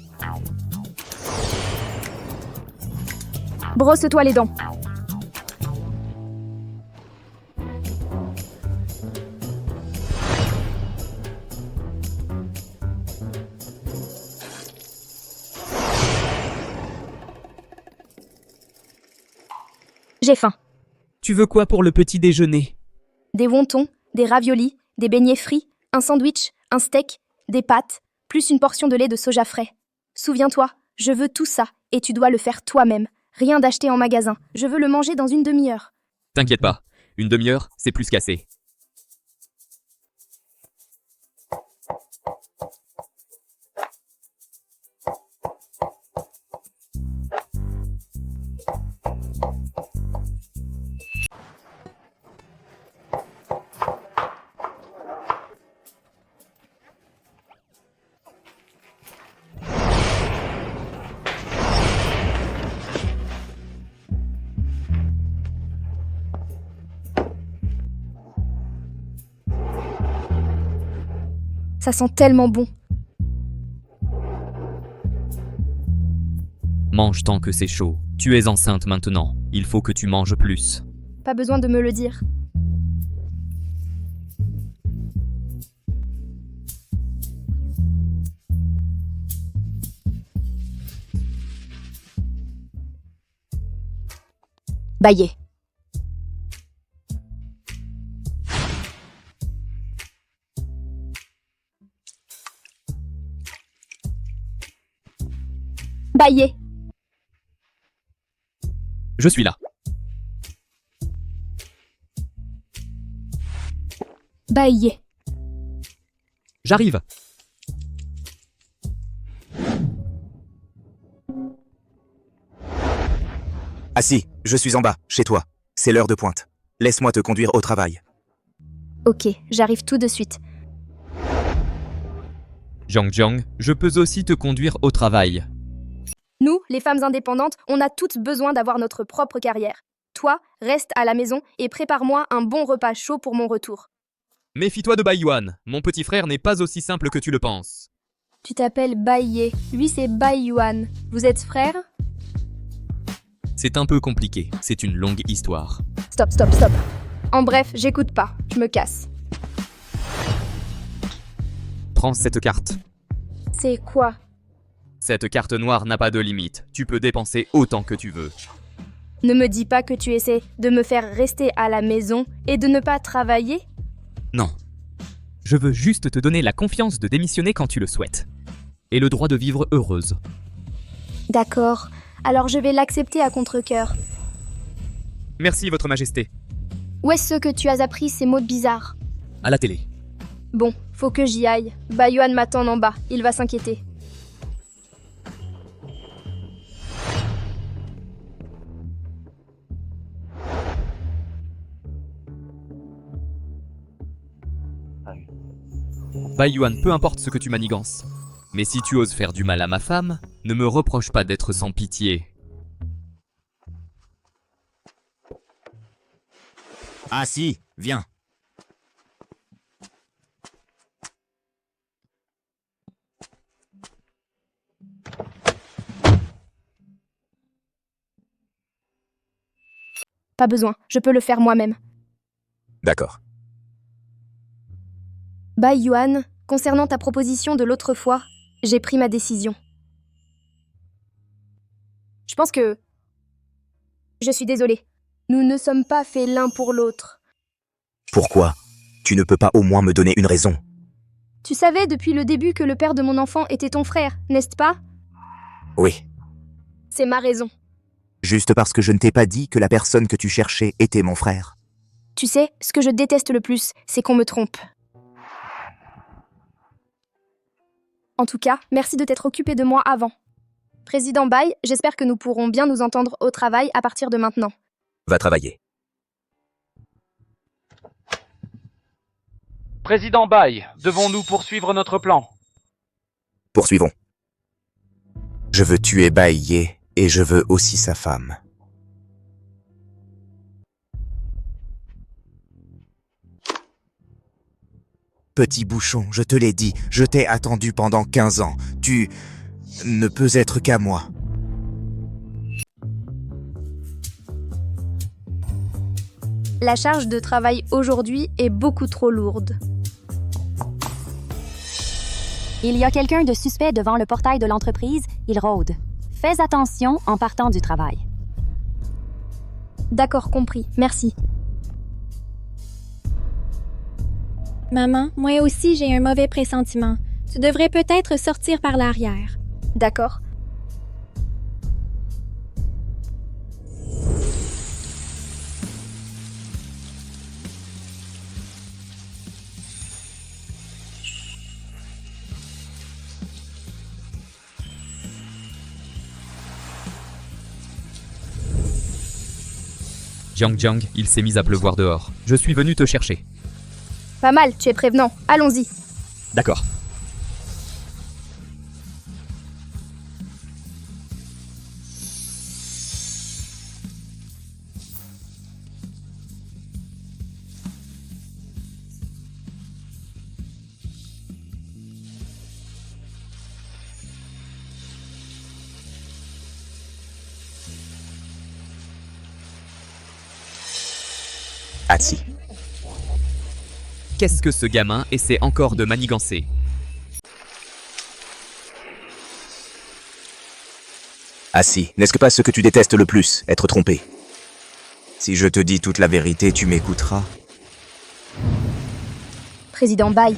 Brosse-toi les dents. J'ai faim. Tu veux quoi pour le petit déjeuner? Des wontons, des raviolis, des beignets frits, un sandwich, un steak, des pâtes, plus une portion de lait de soja frais. Souviens-toi, je veux tout ça, et tu dois le faire toi-même. Rien d'acheter en magasin. Je veux le manger dans une demi-heure. T'inquiète pas, une demi-heure, c'est plus qu'assez. Ça sent tellement bon. Mange tant que c'est chaud. Tu es enceinte maintenant. Il faut que tu manges plus. Pas besoin de me le dire. Baillez. Baillez. Je suis là. Baillez. J'arrive. Ah si, je suis en bas, chez toi. C'est l'heure de pointe. Laisse-moi te conduire au travail. Ok, j'arrive tout de suite. Jiang Jiang, je peux aussi te conduire au travail. Nous, les femmes indépendantes, on a toutes besoin d'avoir notre propre carrière. Toi, reste à la maison et prépare-moi un bon repas chaud pour mon retour. Méfie-toi de Bai Yuan. Mon petit frère n'est pas aussi simple que tu le penses. Tu t'appelles Baillé. Lui, c'est Bai Yuan. Vous êtes frères? C'est un peu compliqué. C'est une longue histoire. Stop, stop, stop. En bref, j'écoute pas. Je me casse. Prends cette carte. C'est quoi? Cette carte noire n'a pas de limite. Tu peux dépenser autant que tu veux. Ne me dis pas que tu essaies de me faire rester à la maison et de ne pas travailler? Non. Je veux juste te donner la confiance de démissionner quand tu le souhaites. Et le droit de vivre heureuse. D'accord. Alors je vais l'accepter à contre-cœur. Merci, Votre Majesté. Où est-ce que tu as appris ces mots bizarres? À la télé. Bon, faut que j'y aille. Bai Yuan m'attend en bas. Il va s'inquiéter. Bai Yuan, peu importe ce que tu manigances. Mais si tu oses faire du mal à ma femme, ne me reproche pas d'être sans pitié. Ah si, viens. Pas besoin, je peux le faire moi-même. D'accord. Bai Yuan, concernant ta proposition de l'autre fois, j'ai pris ma décision. Je pense que... Je suis désolée. Nous ne sommes pas faits l'un pour l'autre. Pourquoi? Tu ne peux pas au moins me donner une raison? Tu savais depuis le début que le père de mon enfant était ton frère, n'est-ce pas? Oui. C'est ma raison. Juste parce que je ne t'ai pas dit que la personne que tu cherchais était mon frère. Tu sais, ce que je déteste le plus, c'est qu'on me trompe. En tout cas, merci de t'être occupé de moi avant. Président Bai, j'espère que nous pourrons bien nous entendre au travail à partir de maintenant. Va travailler. Président Bai, devons-nous poursuivre notre plan? Poursuivons. Je veux tuer Bai Ye et je veux aussi sa femme. Petit bouchon, je te l'ai dit, je t'ai attendu pendant 15 ans. Tu ne peux être qu'à moi. La charge de travail aujourd'hui est beaucoup trop lourde. Il y a quelqu'un de suspect devant le portail de l'entreprise, il rôde. Fais attention en partant du travail. D'accord, compris. Merci. Maman, moi aussi j'ai un mauvais pressentiment. Tu devrais peut-être sortir par l'arrière. D'accord. Jiang Jiang, il s'est mis à pleuvoir dehors. Je suis venu te chercher. Pas mal, tu es prévenant. Allons-y. D'accord. Assis. Qu'est-ce que ce gamin essaie encore de manigancer? Assis, n'est-ce pas ce que tu détestes le plus, être trompé? Si je te dis toute la vérité, tu m'écouteras? Président Bai,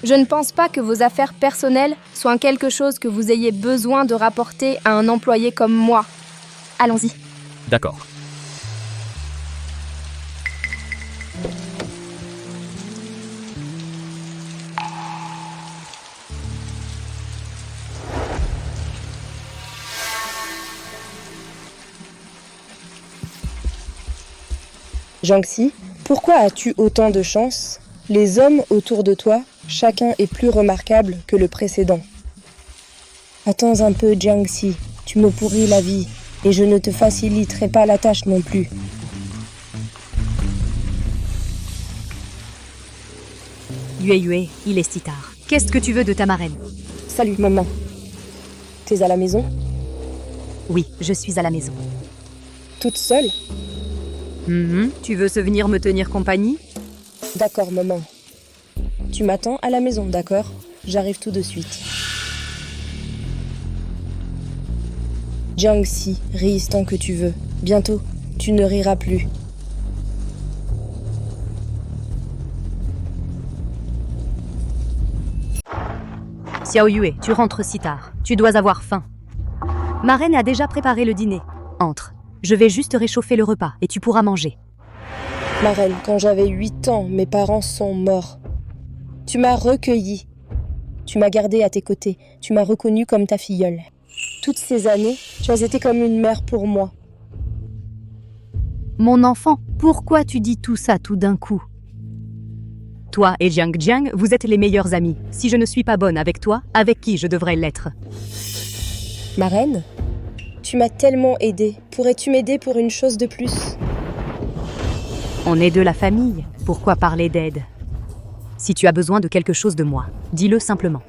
je ne pense pas que vos affaires personnelles soient quelque chose que vous ayez besoin de rapporter à un employé comme moi. Allons-y. D'accord. Jiangxi, pourquoi as-tu autant de chance? Les hommes autour de toi, chacun est plus remarquable que le précédent. Attends un peu, Jiangxi, tu me pourris la vie, et je ne te faciliterai pas la tâche non plus. Yue, il est si tard. Qu'est-ce que tu veux de ta marraine? Salut, maman. T'es à la maison? Oui, je suis à la maison. Toute seule? Tu veux venir me tenir compagnie? D'accord, maman. Tu m'attends à la maison, d'accord? J'arrive tout de suite. Jiangxi, ris tant que tu veux. Bientôt, tu ne riras plus. Xiao Yue, tu rentres si tard. Tu dois avoir faim. Ma reine a déjà préparé le dîner. Entre. Je vais juste réchauffer le repas et tu pourras manger. Ma reine, quand j'avais 8 ans, mes parents sont morts. Tu m'as recueillie. Tu m'as gardée à tes côtés. Tu m'as reconnue comme ta filleule. Toutes ces années, tu as été comme une mère pour moi. Mon enfant, pourquoi tu dis tout ça tout d'un coup? Toi et Jiang Jiang, vous êtes les meilleurs amis. Si je ne suis pas bonne avec toi, avec qui je devrais l'être? Ma reine, tu m'as tellement aidée. Pourrais-tu m'aider pour une chose de plus? On est de la famille. Pourquoi parler d'aide? Si tu as besoin de quelque chose de moi, dis-le simplement.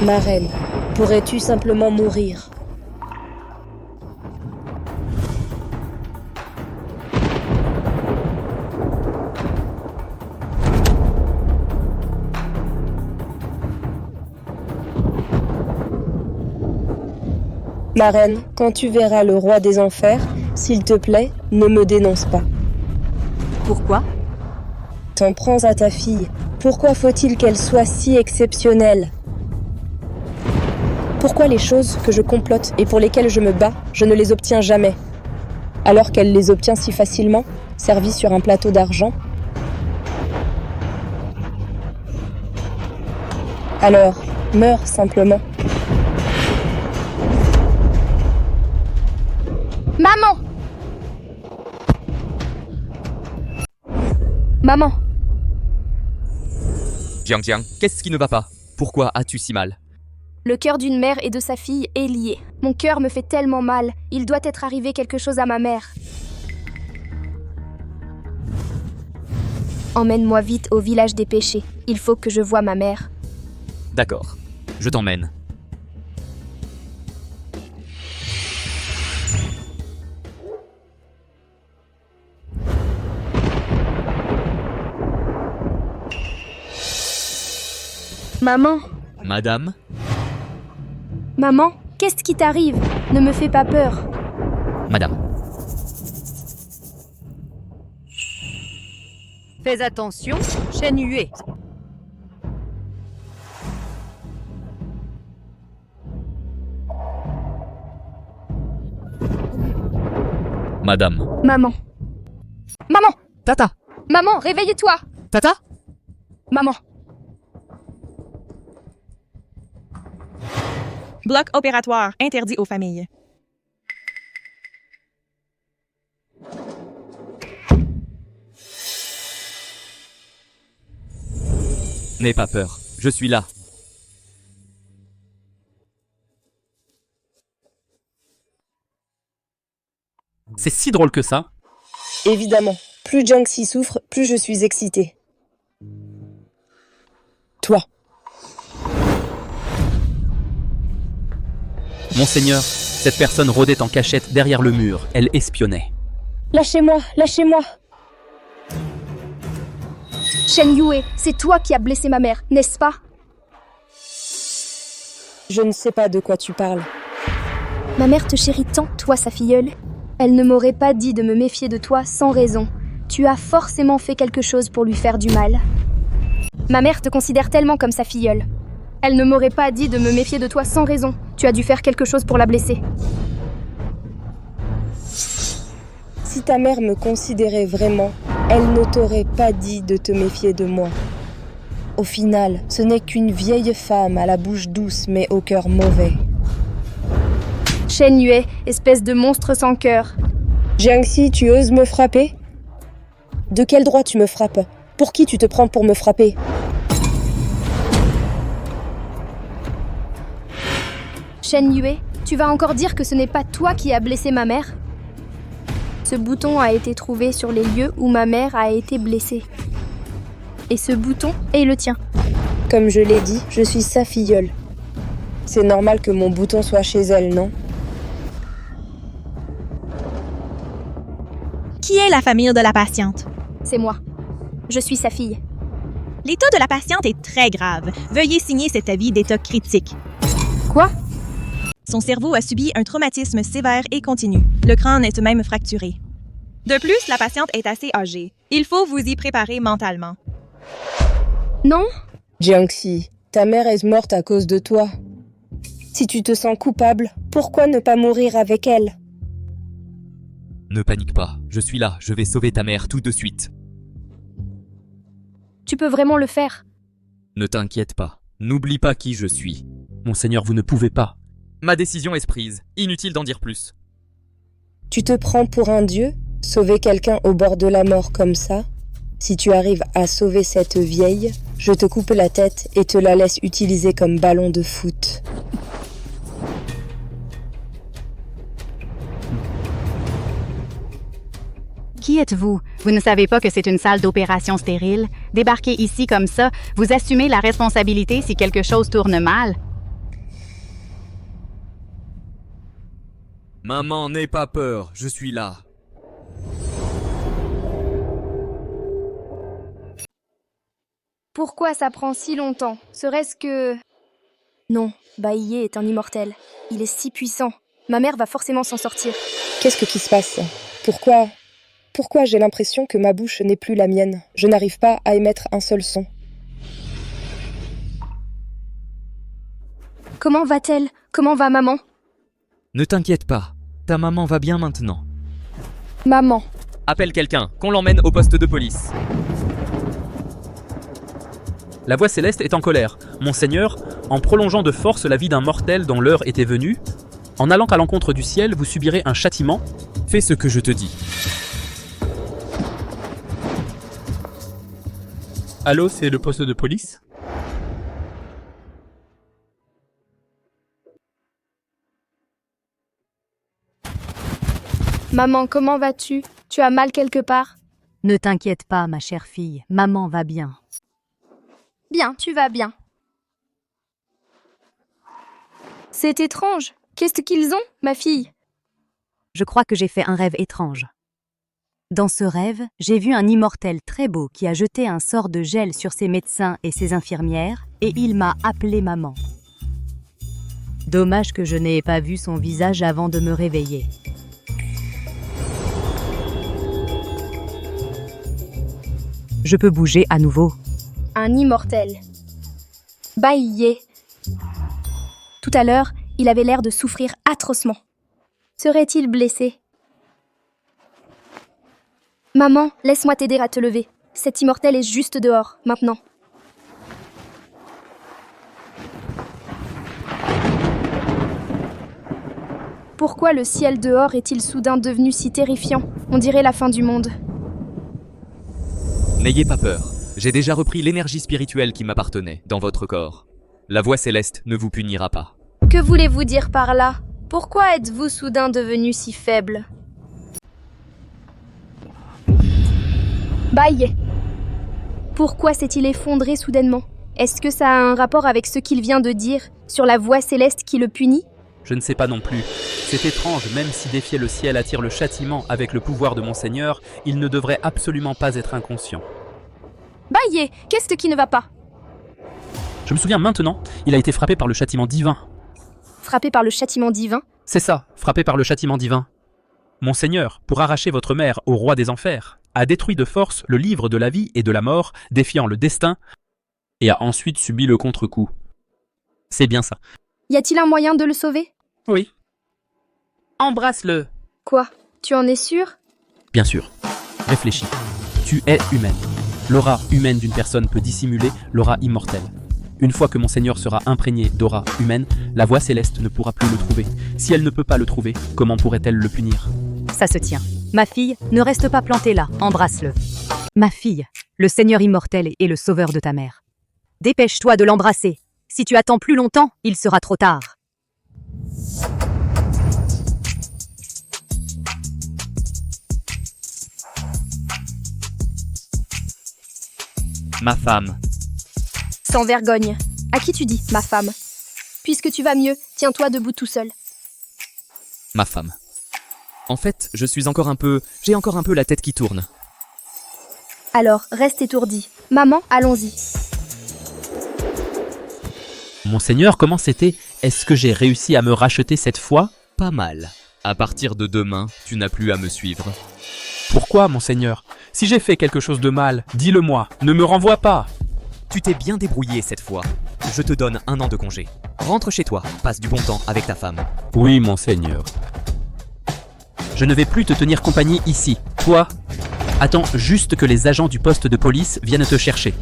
Ma reine, pourrais-tu simplement mourir? Ma reine, quand tu verras le roi des enfers, s'il te plaît, ne me dénonce pas. Pourquoi? T'en prends à ta fille. Pourquoi faut-il qu'elle soit si exceptionnelle? Pourquoi les choses que je complote et pour lesquelles je me bats, je ne les obtiens jamais? Alors qu'elle les obtient si facilement, servie sur un plateau d'argent? Alors, meurs simplement. Maman! Maman! Jiang Jiang, qu'est-ce qui ne va pas? Pourquoi as-tu si mal? Le cœur d'une mère et de sa fille est lié. Mon cœur me fait tellement mal. Il doit être arrivé quelque chose à ma mère. Emmène-moi vite au village des péchés. Il faut que je voie ma mère. D'accord, je t'emmène. Maman! Madame? Maman, qu'est-ce qui t'arrive? Ne me fais pas peur. Madame. Fais attention, Shen Yue. Madame. Maman. Maman! Tata. Maman, réveille-toi! Tata? Maman. Bloc opératoire interdit aux familles. N'aie pas peur, je suis là. C'est si drôle que ça. Évidemment, plus Jiangxi souffre, plus je suis excitée. Toi. Monseigneur, cette personne rôdait en cachette derrière le mur. Elle espionnait. Lâchez-moi, lâchez-moi. Shen Yue, c'est toi qui as blessé ma mère, n'est-ce pas? Je ne sais pas de quoi tu parles. Ma mère te chérit tant, toi sa filleule. Elle ne m'aurait pas dit de me méfier de toi sans raison. Tu as forcément fait quelque chose pour lui faire du mal. Ma mère te considère tellement comme sa filleule. Elle ne m'aurait pas dit de me méfier de toi sans raison. Tu as dû faire quelque chose pour la blesser. Si ta mère me considérait vraiment, elle ne t'aurait pas dit de te méfier de moi. Au final, ce n'est qu'une vieille femme à la bouche douce mais au cœur mauvais. Shen Yue, espèce de monstre sans cœur. Jiangxi, tu oses me frapper? De quel droit tu me frappes? Pour qui tu te prends pour me frapper? Shen Yue, tu vas encore dire que ce n'est pas toi qui as blessé ma mère? Ce bouton a été trouvé sur les lieux où ma mère a été blessée. Et ce bouton est le tien. Comme je l'ai dit, je suis sa filleule. C'est normal que mon bouton soit chez elle, non? Qui est la famille de la patiente? C'est moi. Je suis sa fille. L'état de la patiente est très grave. Veuillez signer cet avis d'état critique. Quoi? Son cerveau a subi un traumatisme sévère et continu. Le crâne est même fracturé. De plus, la patiente est assez âgée. Il faut vous y préparer mentalement. Non? Jiangxi, ta mère est morte à cause de toi. Si tu te sens coupable, pourquoi ne pas mourir avec elle? Ne panique pas, je suis là, je vais sauver ta mère tout de suite. Tu peux vraiment le faire. Ne t'inquiète pas, n'oublie pas qui je suis. Monseigneur, vous ne pouvez pas. Ma décision est prise, inutile d'en dire plus. Tu te prends pour un dieu? Sauver quelqu'un au bord de la mort comme ça? Si tu arrives à sauver cette vieille, je te coupe la tête et te la laisse utiliser comme ballon de foot. Qui êtes-vous? Vous ne savez pas que c'est une salle d'opération stérile? Débarquez ici comme ça, vous assumez la responsabilité si quelque chose tourne mal. Maman, n'aie pas peur, je suis là. Pourquoi ça prend si longtemps? Serait-ce que... Non, Baïe est un immortel. Il est si puissant. Ma mère va forcément s'en sortir. Qu'est-ce qui se passe? Pourquoi j'ai l'impression que ma bouche n'est plus la mienne? Je n'arrive pas à émettre un seul son. Comment va-t-elle? Comment va maman? Ne t'inquiète pas, ta maman va bien maintenant. Maman. Appelle quelqu'un, qu'on l'emmène au poste de police. La voix céleste est en colère. Monseigneur, en prolongeant de force la vie d'un mortel dont l'heure était venue, en allant à l'encontre du ciel, vous subirez un châtiment. Fais ce que je te dis. Allô, c'est le poste de police? Maman, comment vas-tu? Tu as mal quelque part? Ne t'inquiète pas, ma chère fille, maman va bien. Bien, tu vas bien. C'est étrange. Qu'est-ce qu'ils ont, ma fille? Je crois que j'ai fait un rêve étrange. Dans ce rêve, j'ai vu un immortel très beau qui a jeté un sort de gel sur ses médecins et ses infirmières, et il m'a appelé maman. Dommage que je n'ai pas vu son visage avant de me réveiller. Je peux bouger à nouveau. Un immortel. Baïe. Tout à l'heure, il avait l'air de souffrir atrocement. Serait-il blessé? Maman, laisse-moi t'aider à te lever. Cet immortel est juste dehors, maintenant. Pourquoi le ciel dehors est-il soudain devenu si terrifiant? On dirait la fin du monde. N'ayez pas peur, j'ai déjà repris l'énergie spirituelle qui m'appartenait dans votre corps. La voix céleste ne vous punira pas. Que voulez-vous dire par là? Pourquoi êtes-vous soudain devenu si faible? Baïe. Pourquoi s'est-il effondré soudainement? Est-ce que ça a un rapport avec ce qu'il vient de dire sur la voix céleste qui le punit? Je ne sais pas non plus. C'est étrange, même si défier le ciel attire le châtiment avec le pouvoir de Monseigneur, il ne devrait absolument pas être inconscient. Baïe, qu'est-ce qui ne va pas? Je me souviens maintenant, il a été frappé par le châtiment divin. Frappé par le châtiment divin? C'est ça, frappé par le châtiment divin. Monseigneur, pour arracher votre mère au roi des enfers, a détruit de force le livre de la vie et de la mort, défiant le destin, et a ensuite subi le contre-coup. C'est bien ça. Y a-t-il un moyen de le sauver? Oui. Embrasse-le. Quoi? Tu en es sûr? Bien sûr. Réfléchis. Tu es humaine. L'aura humaine d'une personne peut dissimuler l'aura immortelle. Une fois que Monseigneur sera imprégné d'aura humaine, la voix céleste ne pourra plus le trouver. Si elle ne peut pas le trouver, comment pourrait-elle le punir? Ça se tient. Ma fille, ne reste pas plantée là, embrasse-le. Ma fille, le Seigneur immortel est le sauveur de ta mère. Dépêche-toi de l'embrasser. Si tu attends plus longtemps, il sera trop tard. Ma femme. Sans vergogne. À qui tu dis, ma femme? Puisque tu vas mieux, tiens-toi debout tout seul. Ma femme. En fait, j'ai encore un peu la tête qui tourne. Alors, reste étourdi. Maman, allons-y. Monseigneur, comment c'était? Est-ce que j'ai réussi à me racheter cette fois? Pas mal. À partir de demain, tu n'as plus à me suivre. Pourquoi, Monseigneur? Si j'ai fait quelque chose de mal, dis-le-moi, ne me renvoie pas. Tu t'es bien débrouillé cette fois. Je te donne 1 an de congé. Rentre chez toi, passe du bon temps avec ta femme. Oui, Monseigneur. Je ne vais plus te tenir compagnie ici. Toi, attends juste que les agents du poste de police viennent te chercher.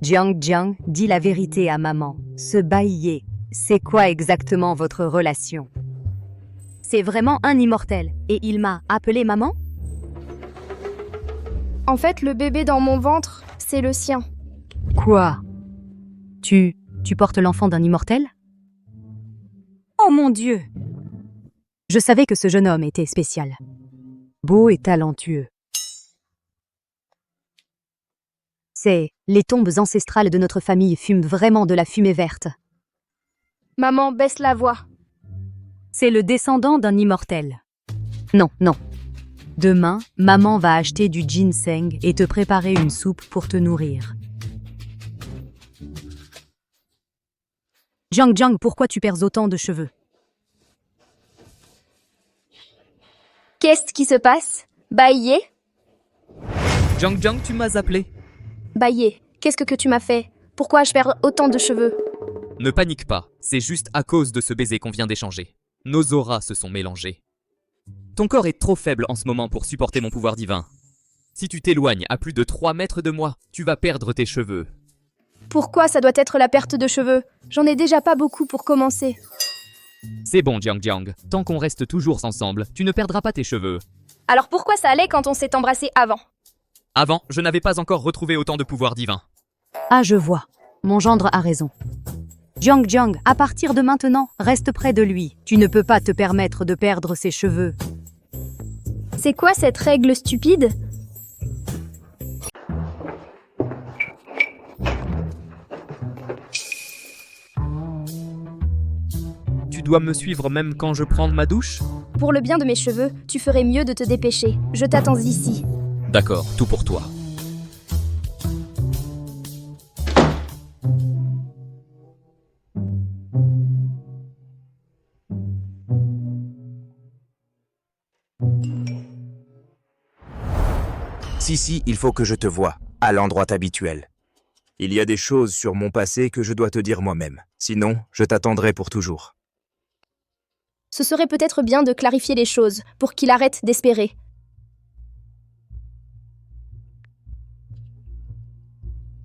Jiang Jiang, dis la vérité à maman. Ce Baïe, c'est quoi exactement votre relation? C'est vraiment un immortel. Et il m'a appelé maman? En fait, le bébé dans mon ventre, c'est le sien. Quoi? Tu portes l'enfant d'un immortel? Oh mon Dieu! Je savais que ce jeune homme était spécial. Beau et talentueux. Les tombes ancestrales de notre famille fument vraiment de la fumée verte. Maman, baisse la voix. C'est le descendant d'un immortel. Non, non. Demain, maman va acheter du ginseng et te préparer une soupe pour te nourrir. Jiang Jiang, pourquoi tu perds autant de cheveux? Qu'est-ce qui se passe? Baïe? Jiang Jiang, tu m'as appelé. Baïe, qu'est-ce que tu m'as fait? Pourquoi je perds autant de cheveux? Ne panique pas, c'est juste à cause de ce baiser qu'on vient d'échanger. Nos auras se sont mélangées. Ton corps est trop faible en ce moment pour supporter mon pouvoir divin. Si tu t'éloignes à plus de 3 mètres de moi, tu vas perdre tes cheveux. Pourquoi ça doit être la perte de cheveux? J'en ai déjà pas beaucoup pour commencer. C'est bon, Jiang Jiang. Tant qu'on reste toujours ensemble, tu ne perdras pas tes cheveux. Alors pourquoi ça allait quand on s'est embrassé avant? Avant, je n'avais pas encore retrouvé autant de pouvoir divin. Ah, je vois. Mon gendre a raison. Jiang Jiang, à partir de maintenant, reste près de lui. Tu ne peux pas te permettre de perdre ses cheveux. C'est quoi cette règle stupide? Tu dois me suivre même quand je prends ma douche? Pour le bien de mes cheveux, tu ferais mieux de te dépêcher. Je t'attends ici. D'accord, tout pour toi. Si, il faut que je te voie, à l'endroit habituel. Il y a des choses sur mon passé que je dois te dire moi-même. Sinon, je t'attendrai pour toujours. Ce serait peut-être bien de clarifier les choses, pour qu'il arrête d'espérer.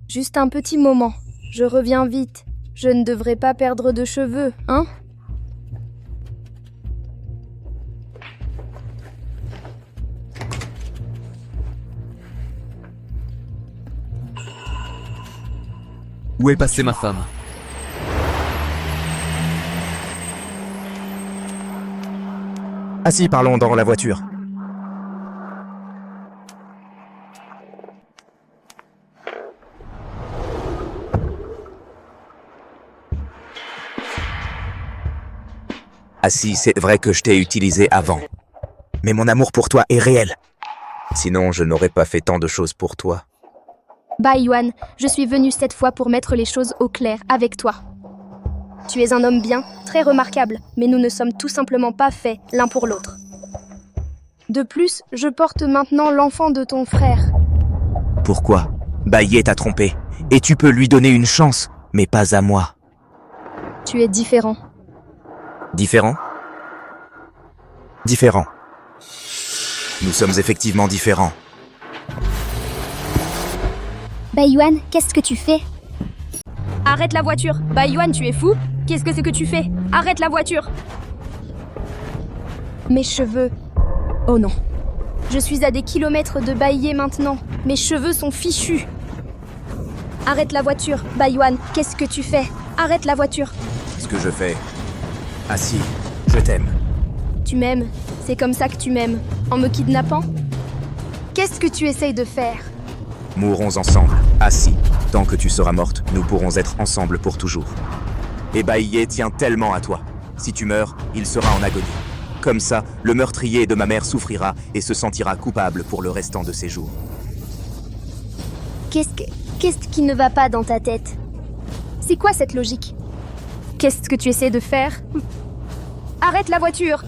Juste un petit moment. Je reviens vite. Je ne devrais pas perdre de cheveux, hein? Où est passée ma femme? Assis, parlons dans la voiture. Assis, c'est vrai que je t'ai utilisé avant. Mais mon amour pour toi est réel. Sinon, je n'aurais pas fait tant de choses pour toi. Bai Yuan, je suis venue cette fois pour mettre les choses au clair avec toi. Tu es un homme bien, très remarquable, mais nous ne sommes tout simplement pas faits l'un pour l'autre. De plus, je porte maintenant l'enfant de ton frère. Pourquoi? Baye t'a trompé. Et tu peux lui donner une chance, mais pas à moi. Tu es différent. Différent? Différent. Nous sommes effectivement différents. Bai Yuan, qu'est-ce que tu fais? Arrête la voiture. Bai Yuan, tu es fou? Qu'est-ce que c'est que tu fais? Arrête la voiture. Mes cheveux. Oh non. Je suis à des kilomètres de Baïe maintenant. Mes cheveux sont fichus. Arrête la voiture. Bai Yuan, qu'est-ce que tu fais? Arrête la voiture. Ce que je fais. Assis, je t'aime. Tu m'aimes? C'est comme ça que tu m'aimes? En me kidnappant? Qu'est-ce que tu essayes de faire? Mourrons ensemble, assis. Tant que tu seras morte, nous pourrons être ensemble pour toujours. Et Baïe tient tellement à toi. Si tu meurs, il sera en agonie. Comme ça, le meurtrier de ma mère souffrira et se sentira coupable pour le restant de ses jours. Qu'est-ce qui ne va pas dans ta tête? C'est quoi cette logique? Qu'est-ce que tu essaies de faire? Arrête la voiture!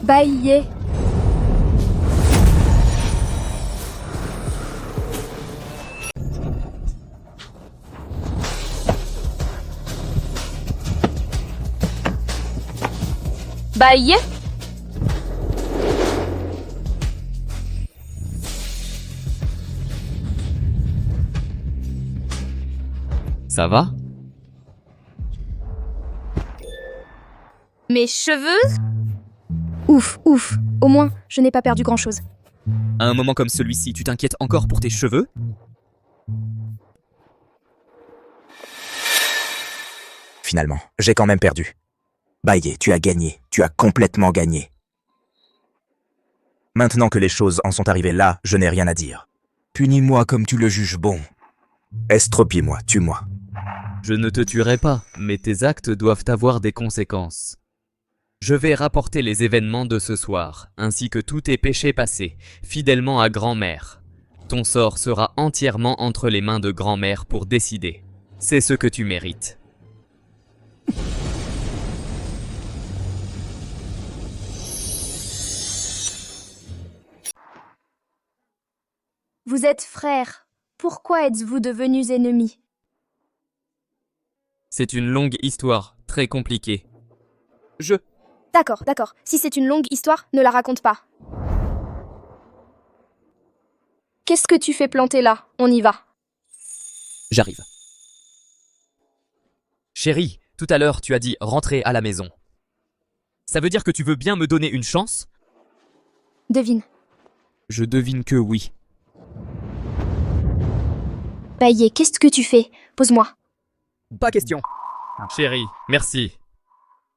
Baïe. Baïe. Ça va? Mes cheveux? Ouf, ouf. Au moins, je n'ai pas perdu grand-chose. À un moment comme celui-ci, tu t'inquiètes encore pour tes cheveux? Finalement, j'ai quand même perdu. Baye, tu as gagné. Tu as complètement gagné. Maintenant que les choses en sont arrivées là, je n'ai rien à dire. Punis-moi comme tu le juges bon. Estropie-moi, tue-moi. Je ne te tuerai pas, mais tes actes doivent avoir des conséquences. Je vais rapporter les événements de ce soir, ainsi que tous tes péchés passés, fidèlement à grand-mère. Ton sort sera entièrement entre les mains de grand-mère pour décider. C'est ce que tu mérites. Vous êtes frères. Pourquoi êtes-vous devenus ennemis? C'est une longue histoire, très compliquée. D'accord, d'accord. Si c'est une longue histoire, ne la raconte pas. Qu'est-ce que tu fais planter là? On y va. J'arrive. Chérie, tout à l'heure tu as dit rentrer à la maison. Ça veut dire que tu veux bien me donner une chance? Devine. Je devine que oui. Baye, qu'est-ce que tu fais? Pose-moi. Pas question. Chérie, merci.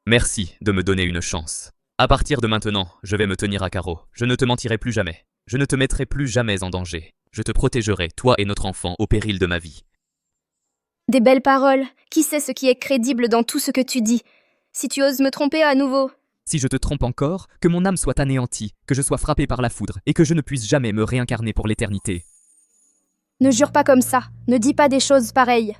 Merci de me donner une chance. À partir de maintenant, je vais me tenir à carreau. Je ne te mentirai plus jamais. Je ne te mettrai plus jamais en danger. Je te protégerai, toi et notre enfant, au péril de ma vie. Des belles paroles. Qui sait ce qui est crédible dans tout ce que tu dis? Si tu oses me tromper à nouveau. Si je te trompe encore, que mon âme soit anéantie, que je sois frappé par la foudre, et que je ne puisse jamais me réincarner pour l'éternité. Ne jure pas comme ça. Ne dis pas des choses pareilles.